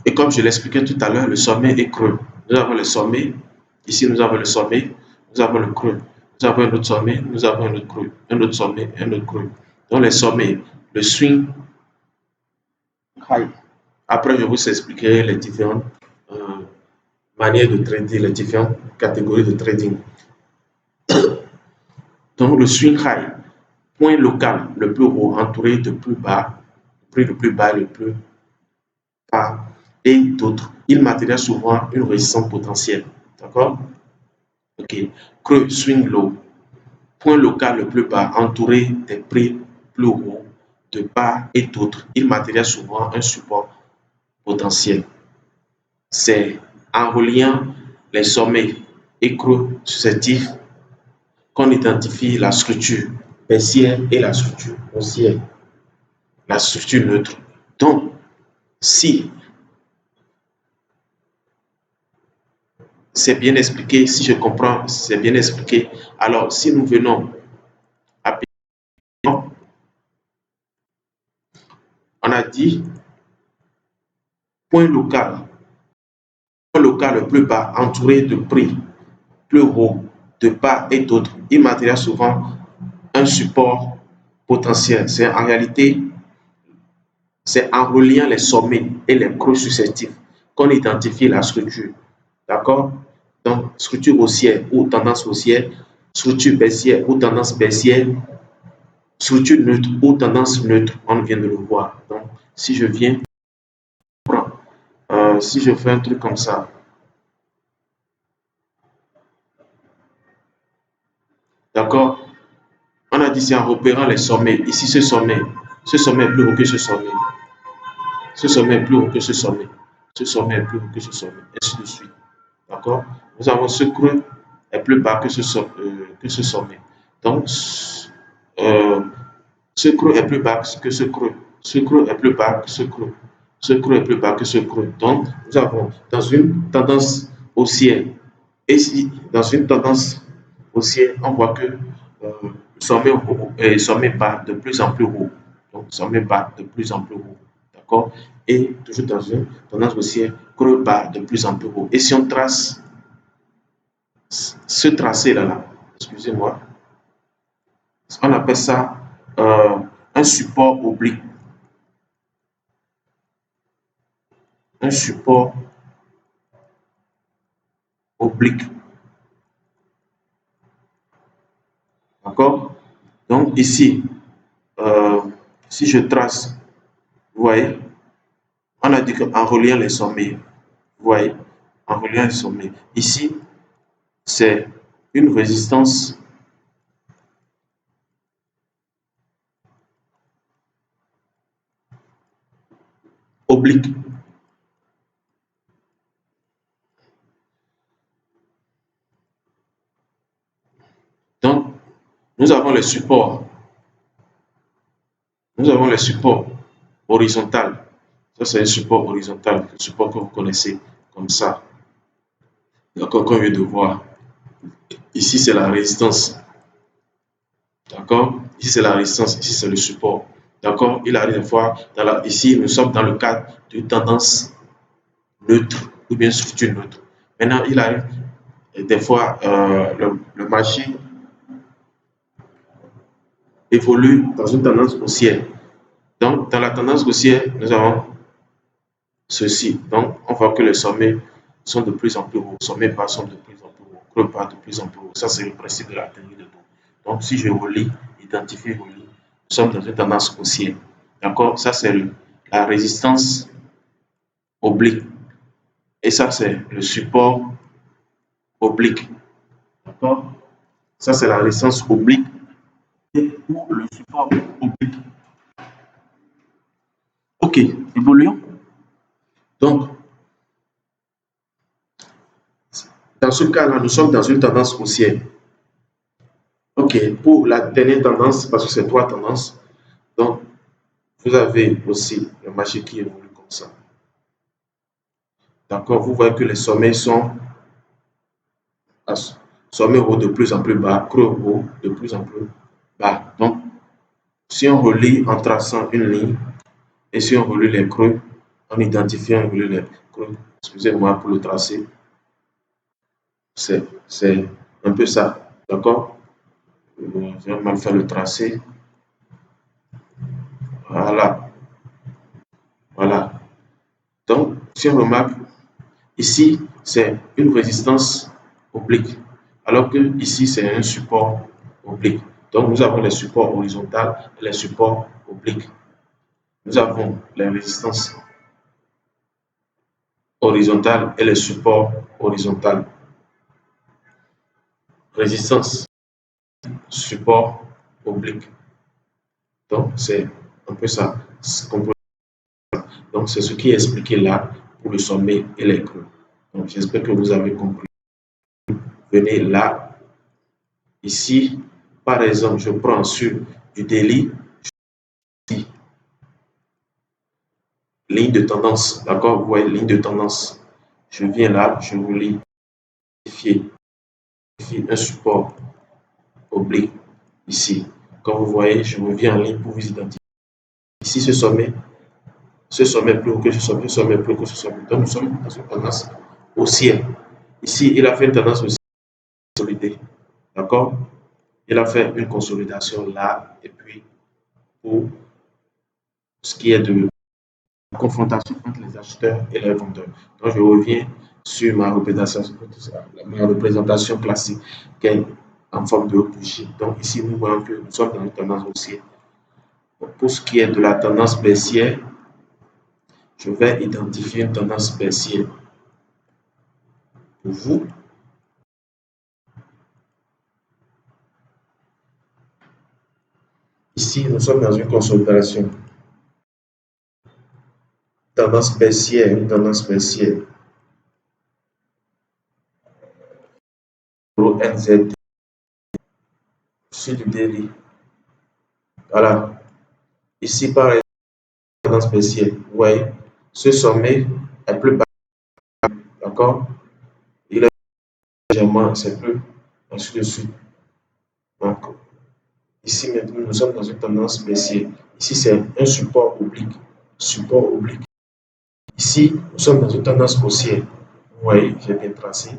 et comme je l'expliquais tout à l'heure, le sommet est creux. Nous avons le sommet. Ici, nous avons le sommet. Nous avons le creux. Nous avons un autre sommet. Nous avons un autre creux. Un autre sommet. Un autre creux. Donc, les sommets, le swing high. Après, je vous expliquerai les différentes manières de trader, les différentes catégories de trading. Donc, le swing high, point local le plus haut, entouré de plus bas, prix le plus bas, le plus bas, et d'autres. Il matérialise souvent une résistance potentielle. D'accord? OK. Creux, swing low, point local le plus bas, entouré des prix plus hauts, de bas et d'autres. Il matérialise souvent un support potentiel. C'est en reliant les sommets et creux successifs qu'on identifie la structure baissière et la structure haussière, la structure neutre. Donc, si c'est bien expliqué, si je comprends, c'est bien expliqué, alors si nous venons à on a dit point local le plus bas, entouré de prix plus haut, de bas et d'autres, il matérialise souvent un support potentiel. C'est en réalité, c'est en reliant les sommets et les creux successifs qu'on identifie la structure. D'accord? Donc, structure haussière ou tendance haussière, structure baissière ou tendance baissière, structure neutre ou tendance neutre, on vient de le voir. Donc, si je viens, si je fais un truc comme ça, d'accord? On a dit c'est en repérant les sommets. Ici, ce sommet est plus haut que ce sommet. Ce sommet est plus haut que ce sommet. Ce sommet est plus haut que ce sommet, ainsi de suite. D'accord? Nous avons ce creux est plus bas que ce sommet. Donc, ce creux est plus bas que ce creux. ce creux est plus bas que ce creux. Ce creux est plus bas que ce creux. Donc, nous avons dans une tendance haussière, et si dans une tendance haussière, on voit que sommet bas de plus en plus haut. Donc, sommet bas de plus en plus haut. D'accord? Et toujours dans une tendance haussière, creux bas de plus en plus haut. Et si on trace ce tracé-là, excusez-moi, on appelle ça un support oblique. Un support oblique. D'accord? Donc ici, si je trace, vous voyez, on a dit qu'en reliant les sommets, vous voyez, en reliant les sommets, ici, c'est une résistance oblique. Donc, nous avons les supports. Nous avons les supports horizontaux. Ça, c'est un support horizontal, le support que vous connaissez comme ça. D'accord, qu'on vient de voir. Ici, c'est la résistance. D'accord? Ici, c'est la résistance. Ici, c'est le support. D'accord? Il arrive des fois, ici, nous sommes dans le cadre d'une tendance neutre ou bien structure neutre. Maintenant, il arrive des fois, le marché évolue dans une tendance haussière. Donc, dans la tendance haussière, nous avons ceci. Donc, on voit que les sommets sont de plus en plus hauts, sommets bas sont de plus en plus hauts, creux bas de plus en plus hauts. Ça, c'est le principe de la théorie de dos. Donc, si je relis, identifie, relis, nous sommes dans une tendance haussière. D'accord? Ça, c'est la résistance oblique. Et ça, c'est le support oblique. D'accord? Ça, c'est la résistance oblique ou le support oblique. Ok, évoluons. Donc, dans ce cas-là, nous sommes dans une tendance haussière. Ok, pour la dernière tendance, parce que c'est trois tendances, donc vous avez aussi le marché qui évolue comme ça. D'accord, vous voyez que les sommets sont sommets haut de plus en plus bas, creux haut de plus en plus bas. Donc, si on relie en traçant une ligne et si on relie les creux, en identifiant et relie les creux, excusez-moi pour le tracer, c'est un peu ça. D'accord? Je vais mal faire le tracé. Voilà. Voilà. Donc, si on remarque, ici, c'est une résistance oblique, alors que ici, c'est un support oblique. Donc, nous avons les supports horizontaux et les supports obliques. Nous avons les résistances horizontales et les supports horizontaux. Résistance, support oblique. Donc, c'est un peu ça. Donc, c'est ce qui est expliqué là pour le sommet et les creux. Donc, j'espère que vous avez compris. Venez là. Ici, par exemple, je prends sur du daily, ligne de tendance, d'accord? Vous voyez, ligne de tendance. Je viens là, je vous identifier un support oblique ici. Comme vous voyez, je reviens en ligne pour vous identifier. Ici, ce sommet plus haut que ce sommet plus haut que ce sommet. Donc, nous sommes dans une tendance haussière. Ici, il a fait une tendance haussière consolidée, d'accord? Il a fait une consolidation là, et puis pour ce qui est de confrontation entre les acheteurs et les vendeurs. Donc, je reviens sur ma représentation classique qui est en forme de bougie. Donc, ici, nous voyons que nous sommes dans une tendance haussière. Pour ce qui est de la tendance baissière, je vais identifier une tendance baissière pour vous. Ici, nous sommes dans une consolidation. Tendance baissière, une tendance baissière. NZD sur du daily. Voilà. Ici, par exemple, tendance baissière. Vous voyez, ce sommet est plus bas, d'accord? Il est légèrement, c'est plus ainsi de suite. Donc, ici maintenant, nous sommes dans une tendance baissière. Ici, c'est un support oblique. Support oblique. Ici, nous sommes dans une tendance haussière. Vous voyez, j'ai bien tracé.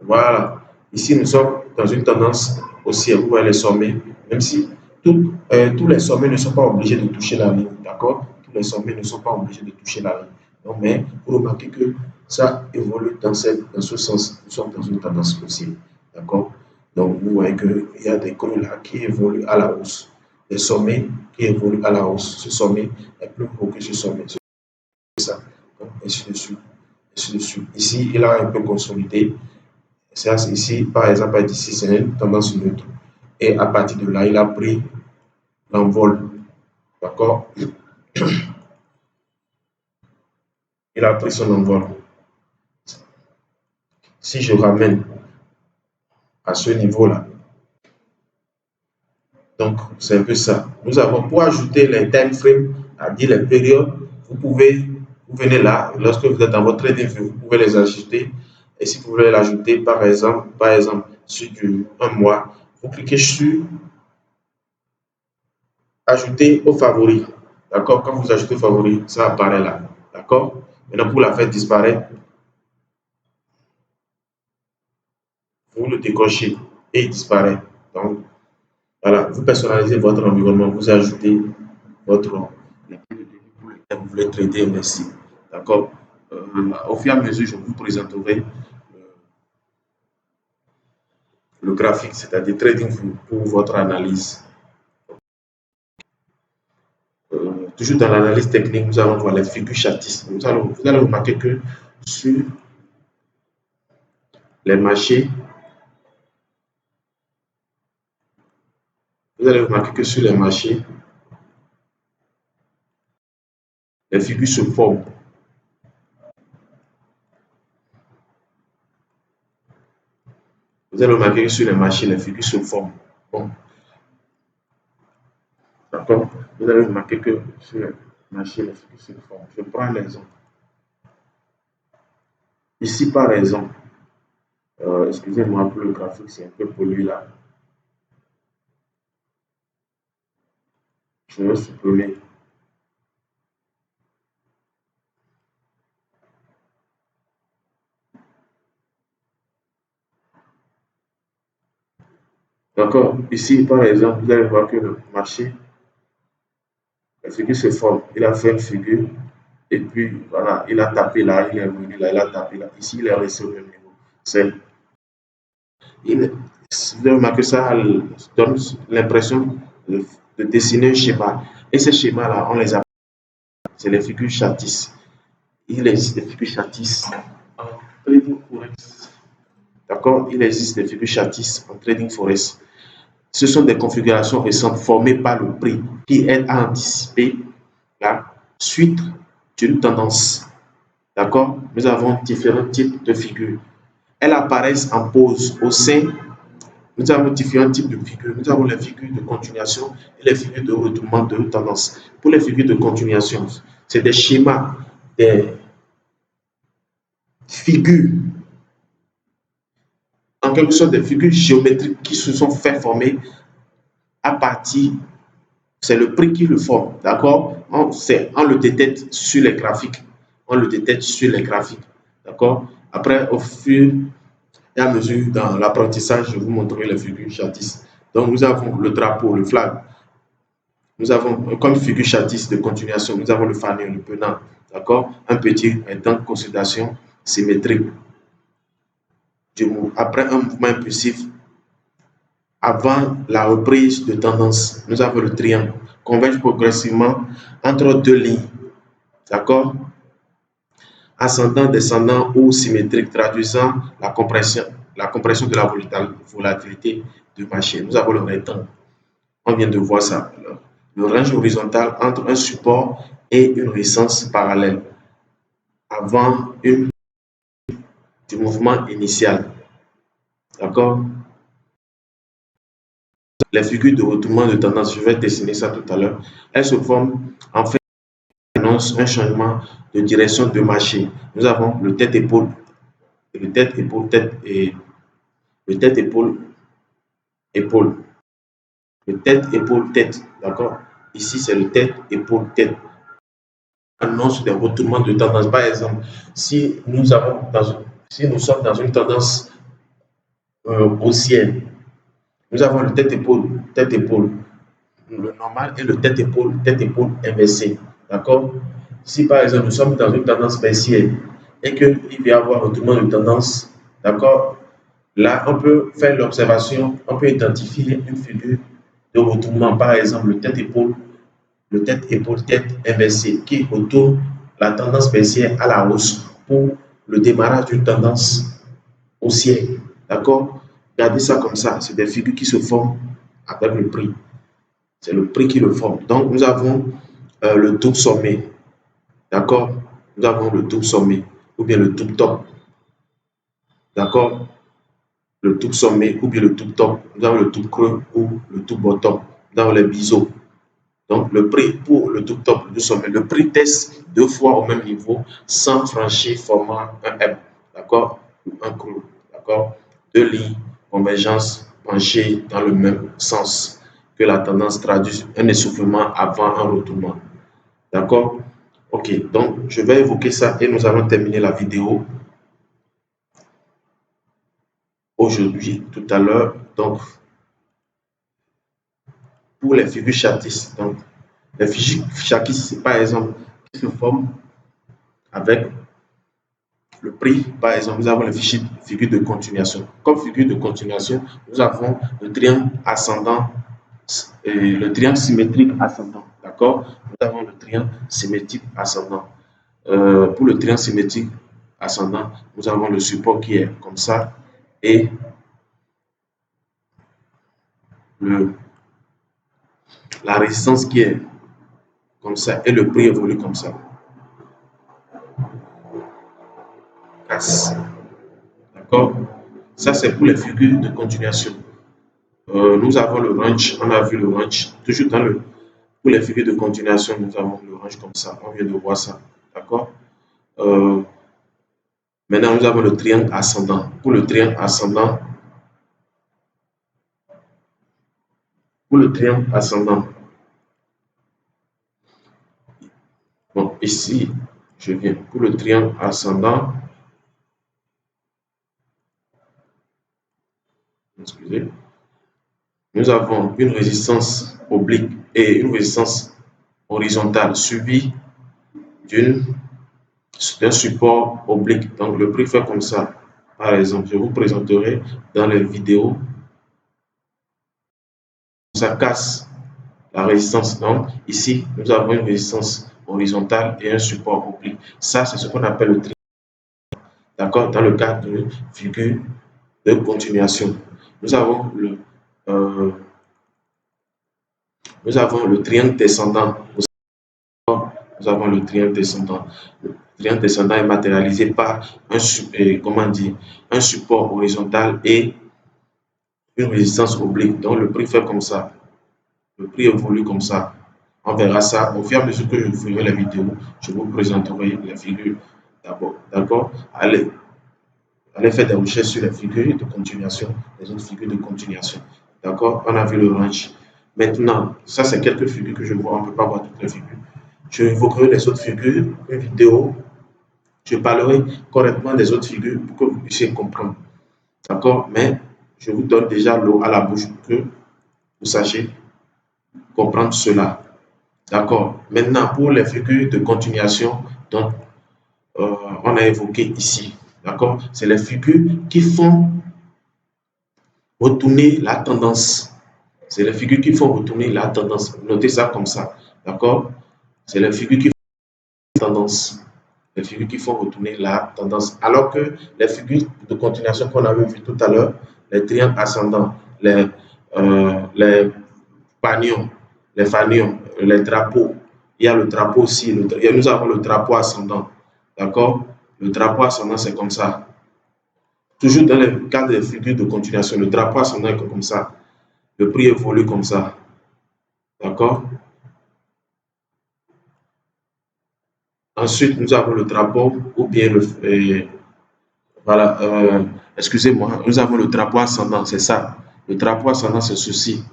Voilà. Ici, nous sommes dans une tendance haussière. Vous voyez les sommets, même si tous les sommets ne sont pas obligés de toucher la ligne. D'accord? Tous les sommets ne sont pas obligés de toucher la ligne. Donc, mais vous remarquez que ça évolue dans ce sens. Nous sommes dans une tendance haussière. D'accord? Donc, vous voyez qu'il y a des creux là qui évoluent à la hausse. Des sommets qui évoluent à la hausse. Ce sommet est plus haut que ce sommet. C'est ça. Donc, ainsi de suite. Ainsi de suite. Ici, il a un peu consolidé. Ça, ici, par exemple, ici, c'est une tendance neutre. Et à partir de là, il a pris l'envol. D'accord? Il a pris son envol. Si je ramène à ce niveau-là, donc c'est un peu ça. Nous avons, pour ajouter les time frames, c'est-à-dire les périodes, vous venez là, lorsque vous êtes dans votre trading view, vous pouvez les ajouter. Et si vous voulez l'ajouter, par exemple, sur un mois, vous cliquez sur ajouter aux favoris. D'accord? Quand vous ajoutez favoris, ça apparaît là. D'accord? Maintenant, pour la faire disparaître, vous le décrochez et il disparaît. Donc, voilà, vous personnalisez votre environnement, vous ajoutez votre pour lequel vous voulez traiter ainsi. D'accord? Au fur et à mesure, je vous présenterai le graphique, c'est-à-dire TradingView pour votre analyse. Toujours dans l'analyse technique, nous allons voir les figures chartistes. Vous allez remarquer que sur les marchés, vous allez remarquer que sur les marchés, les figures se forment. Vous allez remarquer que sur les marchés, les figures se forment. Bon, d'accord? Vous allez remarquer que sur les marchés, les figures se forment. Je prends l'exemple. Ici, par exemple, excusez-moi pour le graphique, c'est un peu pollué là. Je vais supprimer. D'accord? Ici, par exemple, vous allez voir que le marché, la figure se forme. Il a fait une figure et puis voilà, il a tapé là, il est venu là, il a tapé là. Ici, il est resté au même niveau. C'est, vous avez remarqué ça donne l'impression de dessiner un schéma. Et ces schémas-là, on les appelle, c'est les figures Chatis. Il existe des figures Chatis en trading forex. D'accord? Il existe des figures Chatis en trading forex. Ce sont des configurations récentes formées par le prix qui aident à anticiper la suite d'une tendance. D'accord? Nous avons différents types de figures. Elles apparaissent en pause au sein. Nous avons différents types de figures. Nous avons les figures de continuation et les figures de retournement de tendance. Pour les figures de continuation, c'est des schémas, des figures, en quelque sorte des figures géométriques qui se sont fait former à partir, c'est le prix qui le forme, d'accord? On le détecte sur les graphiques. On le détecte sur les graphiques, d'accord? Après, au fur et à mesure, dans l'apprentissage, je vous montrerai les figures chatistes. Donc, nous avons le drapeau, le flag. Nous avons comme figure chatiste de continuation, nous avons le faneur, le penant, d'accord? Un petit étant de consolidation symétrique. Après un mouvement impulsif, avant la reprise de tendance, nous avons le triangle, converge progressivement entre deux lignes, d'accord? Ascendant, descendant ou symétrique, traduisant la compression de la volatilité du marché. Nous avons le rectangle. On vient de voir ça. Le range horizontal entre un support et une résistance parallèle avant du mouvement initial. D'accord? les figures de retournement de tendance, je vais dessiner ça tout à l'heure, elles se forment en fait annonce un changement de direction de marché. Nous avons le tête-épaule, le tête-épaule, tête et le tête-épaule, épaule, le tête-épaule, tête, d'accord? Ici, c'est le tête-épaule, tête. Annonce des retournements de tendance. Par exemple, si nous sommes dans une tendance haussière, nous avons le tête-épaule, tête-épaule, le normal et le tête-épaule inversé. D'accord? Si par exemple nous sommes dans une tendance baissière et qu'il va y avoir un retournement de tendance, d'accord? Là, on peut faire l'observation, on peut identifier une figure de retournement, par exemple le tête-épaule, tête inversée, qui retourne la tendance baissière à la hausse pour le démarrage d'une tendance haussière. D'accord? Regardez ça comme ça, c'est des figures qui se forment avec le prix. C'est le prix qui le forme. Donc, nous avons le double sommet. D'accord? Nous avons le double sommet ou bien le double top. D'accord? Le double sommet ou bien le double top. Nous avons le double creux ou le double bottom. Nous avons les biseaux. Donc, le prix pour le double top, le double sommet, le prix teste deux fois au même niveau sans franchir formant un M. D'accord? Ou un creux. D'accord? Deux lignes convergence penchées dans le même sens que la tendance traduit un essoufflement avant un retournement. D'accord? Ok, donc je vais évoquer ça et nous allons terminer la vidéo aujourd'hui, tout à l'heure. Donc, pour les figures Chatis, donc les figures Chatis, c'est par exemple qui se forment avec le prix. Par exemple, nous avons les figures de continuation. Comme figure de continuation, nous avons le triangle ascendant et le triangle symétrique ascendant. D'accord? Nous avons le triangle symétrique ascendant. Pour le triangle symétrique ascendant, nous avons le support qui est comme ça et la résistance qui est comme ça et le prix évolue comme ça. Casse. D'accord? Ça, c'est pour les figures de continuation. Nous avons le range, on a vu le range. Toujours pour les figures de continuation, nous avons le range comme ça. On vient de voir ça. D'accord? Maintenant, nous avons le triangle ascendant. Pour le triangle ascendant, bon, ici, je viens pour le triangle ascendant. Excusez. Nous avons une résistance oblique et une résistance horizontale suivie d'un support oblique. Donc, le prix fait comme ça. Par exemple, je vous présenterai dans les vidéos. Ça casse la résistance. Donc, ici, nous avons une résistance horizontale et un support oblique. Ça, c'est ce qu'on appelle le triangle. D'accord? Dans le cadre de figure de continuation. Nous avons le triangle descendant. Nous avons le triangle descendant. Le triangle descendant est matérialisé par un support horizontal et une résistance oblique. Donc, le prix fait comme ça. Le prix évolue comme ça. On verra ça au fur et à mesure que je ferai la vidéo. Je vous présenterai la figure d'abord. D'accord? Allez faire des recherches sur les figures de continuation, les autres figures de continuation. D'accord? On a vu le range. Maintenant, ça, c'est quelques figures que je vois. On ne peut pas voir toutes les figures. Je évoquerai les autres figures, une vidéo. Je parlerai correctement des autres figures pour que vous puissiez comprendre. D'accord? Mais je vous donne déjà l'eau à la bouche pour que vous sachiez comprendre cela. D'accord? Maintenant, pour les figures de continuation, donc, on a évoqué ici. D'accord? C'est les figures qui font retourner la tendance. C'est les figures qui font retourner la tendance. Notez ça comme ça. D'accord? C'est les figures qui font tendance. Les figures qui font retourner la tendance. Alors que les figures de continuation qu'on avait vues tout à l'heure, les triangles ascendants, les fanions, les drapeaux. Il y a le drapeau aussi. Nous avons le drapeau ascendant. D'accord? Le drapeau ascendant, c'est comme ça. Toujours dans le cadre des figures de continuation, le drapeau ascendant est comme ça. Le prix évolue comme ça. D'accord? Ensuite, nous avons le drapeau ou bien voilà, excusez-moi, nous avons le drapeau ascendant, c'est ça. Le drapeau ascendant, c'est ceci.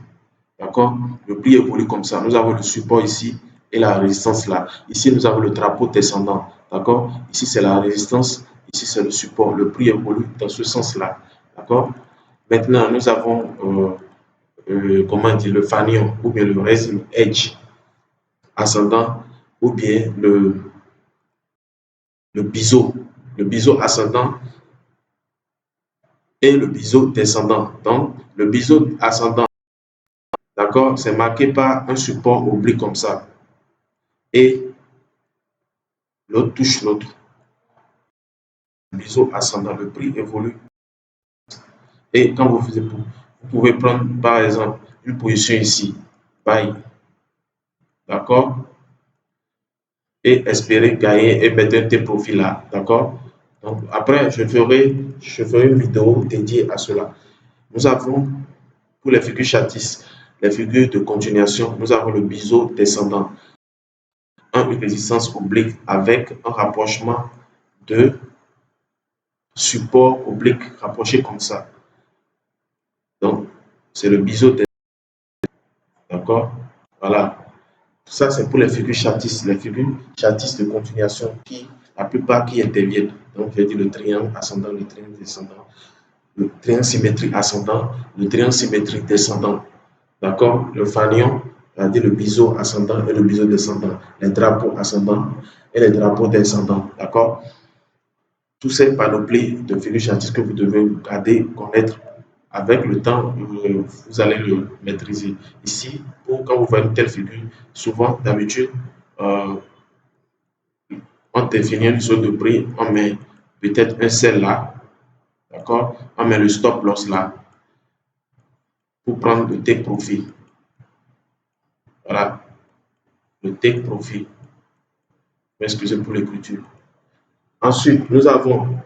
D'accord? Le prix évolue comme ça. Nous avons le support ici et la résistance là. Ici, nous avons le drapeau descendant. D'accord? Ici, c'est la résistance. Ici, c'est le support. Le prix évolue dans ce sens-là. D'accord? Maintenant, nous avons, comment dire, le fanion ou bien le resin edge ascendant ou bien le biseau. Le biseau ascendant et le biseau descendant. Donc, le biseau ascendant, d'accord, c'est marqué par un support oblique comme ça. Et l'autre touche l'autre. Biseau ascendant, le prix évolue. Et quand vous pouvez prendre par exemple une position ici, buy, d'accord, et espérer gagner et mettre un tes profils là, d'accord. Donc après, je ferai une vidéo dédiée à cela. Nous avons pour les figures châtisses, les figures de continuation, nous avons le biseau descendant, une résistance oblique avec un rapprochement de support oblique rapproché comme ça. Donc, c'est le biseau descendant, d'accord. Voilà. Tout ça, c'est pour les figures châtisses de continuation qui, la plupart qui interviennent. Donc, je dis le triangle ascendant, le triangle descendant, le triangle symétrique ascendant, le triangle symétrique descendant. D'accord? Le fanion, c'est-à-dire le biseau ascendant et le biseau descendant, les drapeaux ascendants et les drapeaux descendants. D'accord? Tous ces panoplies de figures châtisses que vous devez garder, connaître, avec le temps, vous allez le maîtriser. Ici, quand vous voyez une telle figure, souvent, d'habitude, euh, on définit une zone de prix, on met peut-être un sell là, d'accord? On met le stop loss là, pour prendre le take profit. Voilà, le take profit. Excusez pour l'écriture. Ensuite, nous avons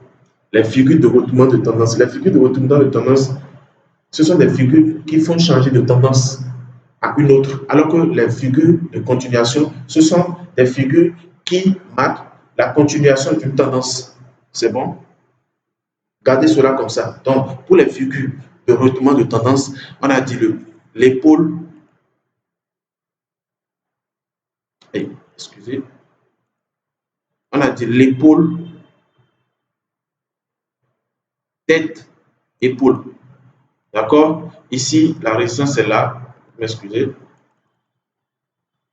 les figures de retournement de tendance. Les figures de retournement de tendance, ce sont des figures qui font changer de tendance à une autre, alors que les figures de continuation, ce sont des figures qui marquent la continuation d'une tendance. C'est bon? Gardez cela comme ça. Donc, pour les figures de retournement de tendance, on a dit l'épaule, excusez, on a dit l'épaule, tête, épaule. D'accord? Ici, la résistance est là. M'excusez.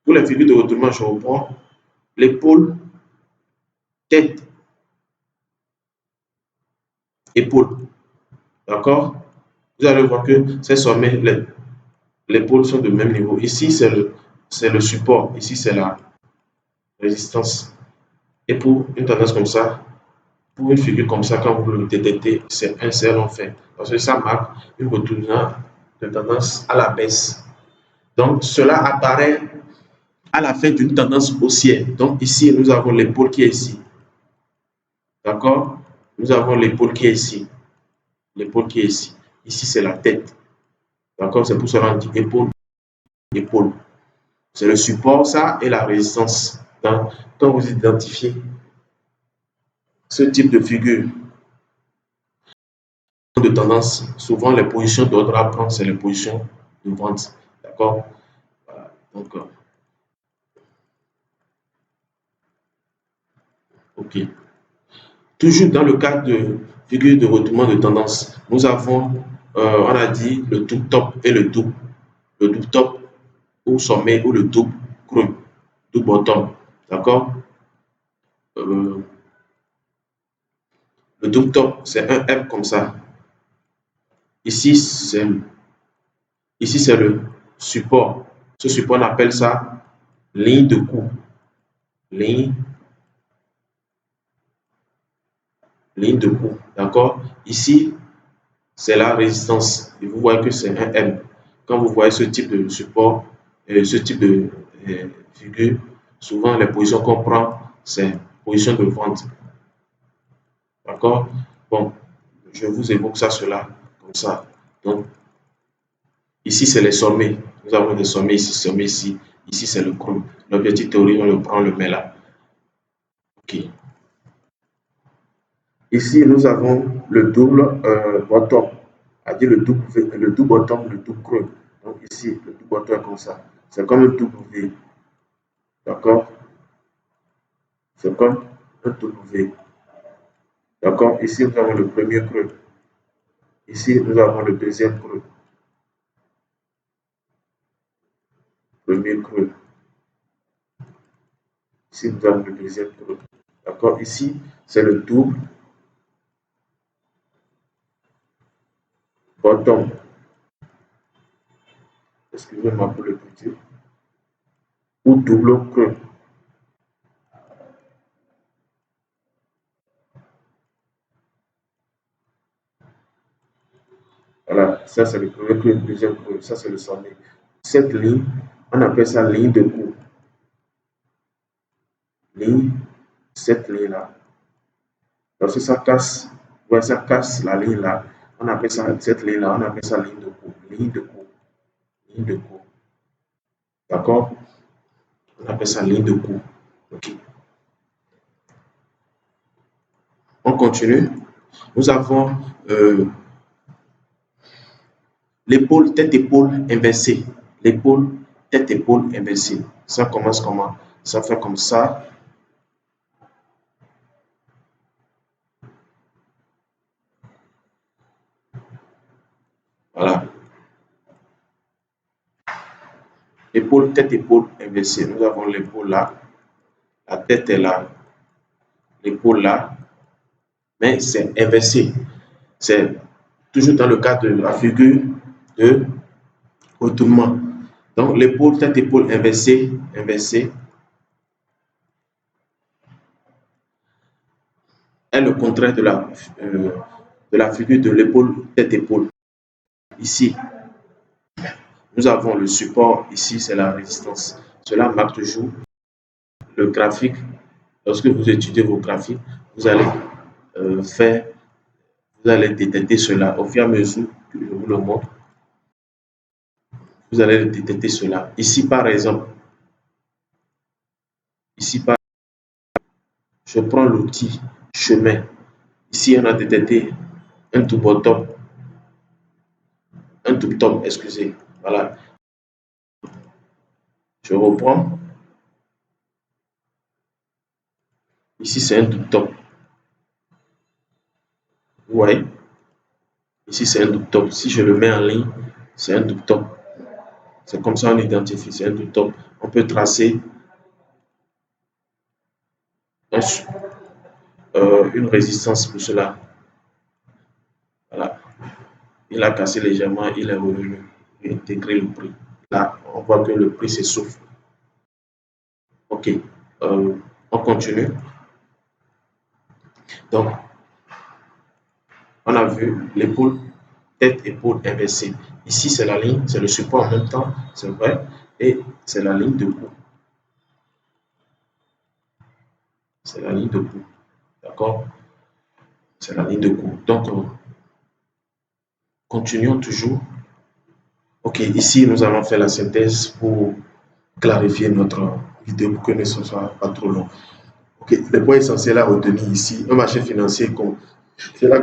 Pour les figures de retournement, je reprends l'épaule, tête, épaule. D'accord? Vous allez voir que ces sommets, l'épaule sont de même niveau. Ici, c'est le support. Ici, c'est la résistance. Et pour une tendance comme ça, pour une figure comme ça, quand vous le détectez, c'est un seul en fait. Parce que ça marque une retournement de tendance à la baisse. Donc, cela apparaît à la fin d'une tendance haussière. Donc, ici, nous avons l'épaule qui est ici. D'accord? Nous avons l'épaule qui est ici. L'épaule qui est ici. Ici, c'est la tête. D'accord? C'est pour cela qu'on dit épaule, épaule. C'est le support, ça, et la résistance. Donc, quand vous identifiez ce type de figure de tendance, souvent les positions d'ordre à prendre, c'est les positions de vente. D'accord? Voilà. Donc, OK. Toujours dans le cadre de figure de retournement de tendance, nous avons, on a dit le double top et le double. Le double top au sommet ou le double creux, double bottom. D'accord? Le double top, c'est un M comme ça. Ici, c'est le support. Ce support, on appelle ça ligne de coup. Ligne de coup. D'accord? Ici, c'est la résistance. Et vous voyez que c'est un M. Quand vous voyez ce type de support, ce type de figure, souvent les positions qu'on prend, c'est position de vente. D'accord? Bon, je vous évoque ça, cela, comme ça. Donc, Ici, c'est les sommets. Nous avons des sommets ici, sommets ici. Ici, c'est le creux. L'objectif théorique, on le prend, on le met là. OK. Ici, nous avons le double bottom, c'est-à-dire le double bottom, le double creux. Donc ici, le double bottom est comme ça. C'est comme un W. D'accord? C'est comme un W. D'accord? Ici, nous avons le premier creux. Ici, nous avons le deuxième creux. Premier creux. Ici, nous avons le deuxième creux. D'accord? Ici, c'est le double bottom. Excusez-moi pour le petit. Ou double creux. Voilà, ça c'est le premier creux, le deuxième creux, ça c'est le sommet. Cette ligne, on appelle ça ligne de coup. Ligne, cette ligne-là. Lorsque ça casse, ouais, ça casse la ligne là, on appelle ça, cette ligne-là, on appelle ça ligne de coup. Ligne de coup. Ligne de coup. D'accord? On appelle ça ligne de coup. OK. On continue. Nous avons l'épaule, tête-épaule inversée. L'épaule, tête-épaule inversée. Ça commence comment? Ça fait comme ça. Voilà. Épaule, tête-épaule inversée. Nous avons l'épaule là. La tête est là. L'épaule là. Mais c'est inversé. C'est toujours dans le cadre de la figure de retournement. Donc l'épaule, tête-épaule inversée, inversée est le contraire de la figure de l'épaule, tête-épaule. Ici, nous avons le support, ici c'est la résistance. Cela marque toujours le graphique. Lorsque vous étudiez vos graphiques, vous allez vous allez détecter cela au fur et à mesure que je vous le montre. Vous allez détecter cela. Ici, par exemple, ici, je prends l'outil chemin. Ici, on a détecté un tout bottom, un tout top, excusez. Voilà. Je reprends. Ici, c'est un tout top. Vous voyez? Ici, c'est un tout top. Si je le mets en ligne, c'est un tout top. C'est comme ça on identifie, c'est un tout top. On peut tracer une résistance pour cela. Voilà. Il a cassé légèrement, il est revenu. Intégrer le prix. Là, on voit que le prix s'essouffle. OK. On continue. Donc, on a vu l'épaule, tête, épaule inversée. Ici, c'est la ligne, c'est le support en même temps, c'est vrai, et c'est la ligne de coup. C'est la ligne de coup. D'accord? C'est la ligne de coup. Donc, continuons toujours. OK, ici, nous allons faire la synthèse pour clarifier notre vidéo pour que ce ne soit pas trop long. OK, les points essentiels à retenir ici, un marché financier, c'est la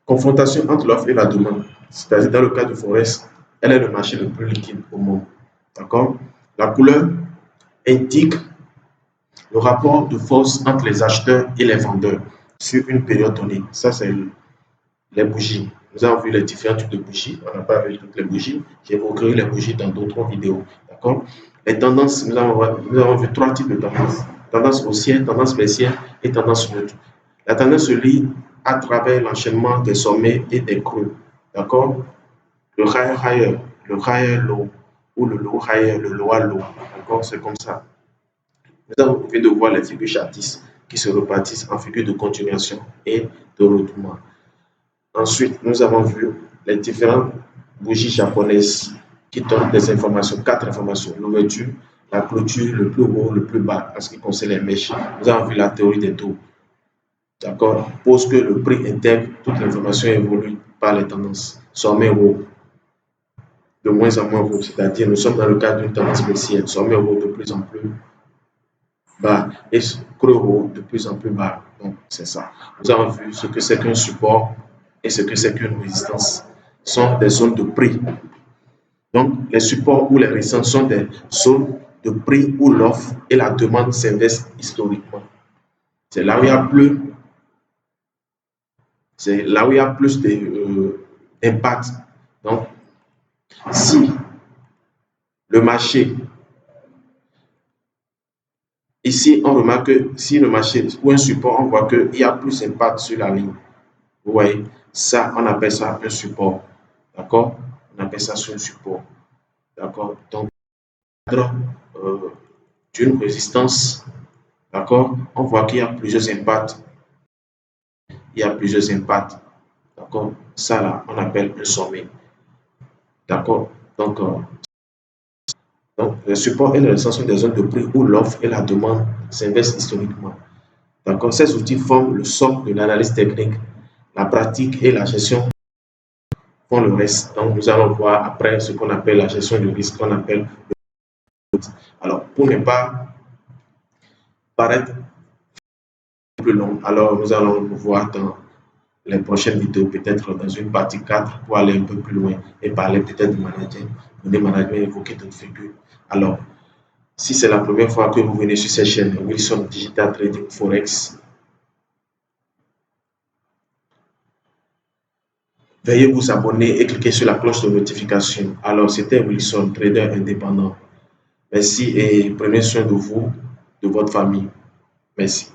confrontation entre l'offre et la demande. C'est-à-dire, dans le cas de Forex, elle est le marché le plus liquide au monde. D'accord? La couleur indique le rapport de force entre les acheteurs et les vendeurs sur une période donnée. Ça, c'est les bougies. Nous avons vu les différents types de bougies. On n'a pas vu toutes les bougies. J'évoquerai les bougies dans d'autres vidéos. D'accord? Les tendances, nous avons vu trois types de tendances. Tendance haussière, tendance baissière et tendance neutre. La tendance se lit à travers l'enchaînement des sommets et des creux. D'accord? Le higher higher, le higher low ou le low higher, le lower low. D'accord? C'est comme ça. Nous avons envie de voir les figures chartistes qui se repartissent en figures de continuation et de retournement. Ensuite, nous avons vu les différentes bougies japonaises qui donnent des informations, quatre informations: l'ouverture, la clôture, le plus haut, le plus bas, en ce qui concerne les mèches. Nous avons vu la théorie des taux. D'accord? Pose que le prix intègre toute l'information évolue par les tendances. Sommet haut. de moins en moins haut, c'est-à-dire nous sommes dans le cadre d'une tendance baissière, sommet haut de plus en plus bas et creux haut de plus en plus bas. Donc, c'est ça. Nous avons vu ce que c'est qu'un support et ce que c'est qu'une résistance. Ce sont des zones de prix. Donc, les supports ou les résistances sont des zones de prix où l'offre et la demande s'inversent historiquement. C'est là où il y a plus, c'est là où il y a plus d'impact. Donc, si le marché, ici, on remarque que si le marché ou un support, on voit qu'il y a plus d'impact sur la ligne. Vous voyez, ça, on appelle ça un support. D'accord? On appelle ça un support. D'accord? Donc, cadre d'une résistance, d'accord? On voit qu'il y a plusieurs impacts. Il y a plusieurs impacts. D'accord? Ça, là, on appelle un sommet. D'accord? Donc, les supports et les résistances sont des zones de prix où l'offre et la demande s'inversent historiquement. D'accord? Ces outils forment le socle de l'analyse technique. La pratique et la gestion font le reste. Donc, nous allons voir après ce qu'on appelle la gestion du risque, qu'on appelle. Alors, pour ne pas paraître plus long, alors nous allons voir dans les prochaines vidéos, peut-être dans une partie 4 pour aller un peu plus loin et parler peut-être de management, évoquer d'autres figures. Alors, si c'est la première fois que vous venez sur cette chaîne Wilson Digital Trading Forex, veuillez vous abonner et cliquer sur la cloche de notification. Alors, c'était Wilson, trader indépendant. Merci et prenez soin de vous, de votre famille. Merci.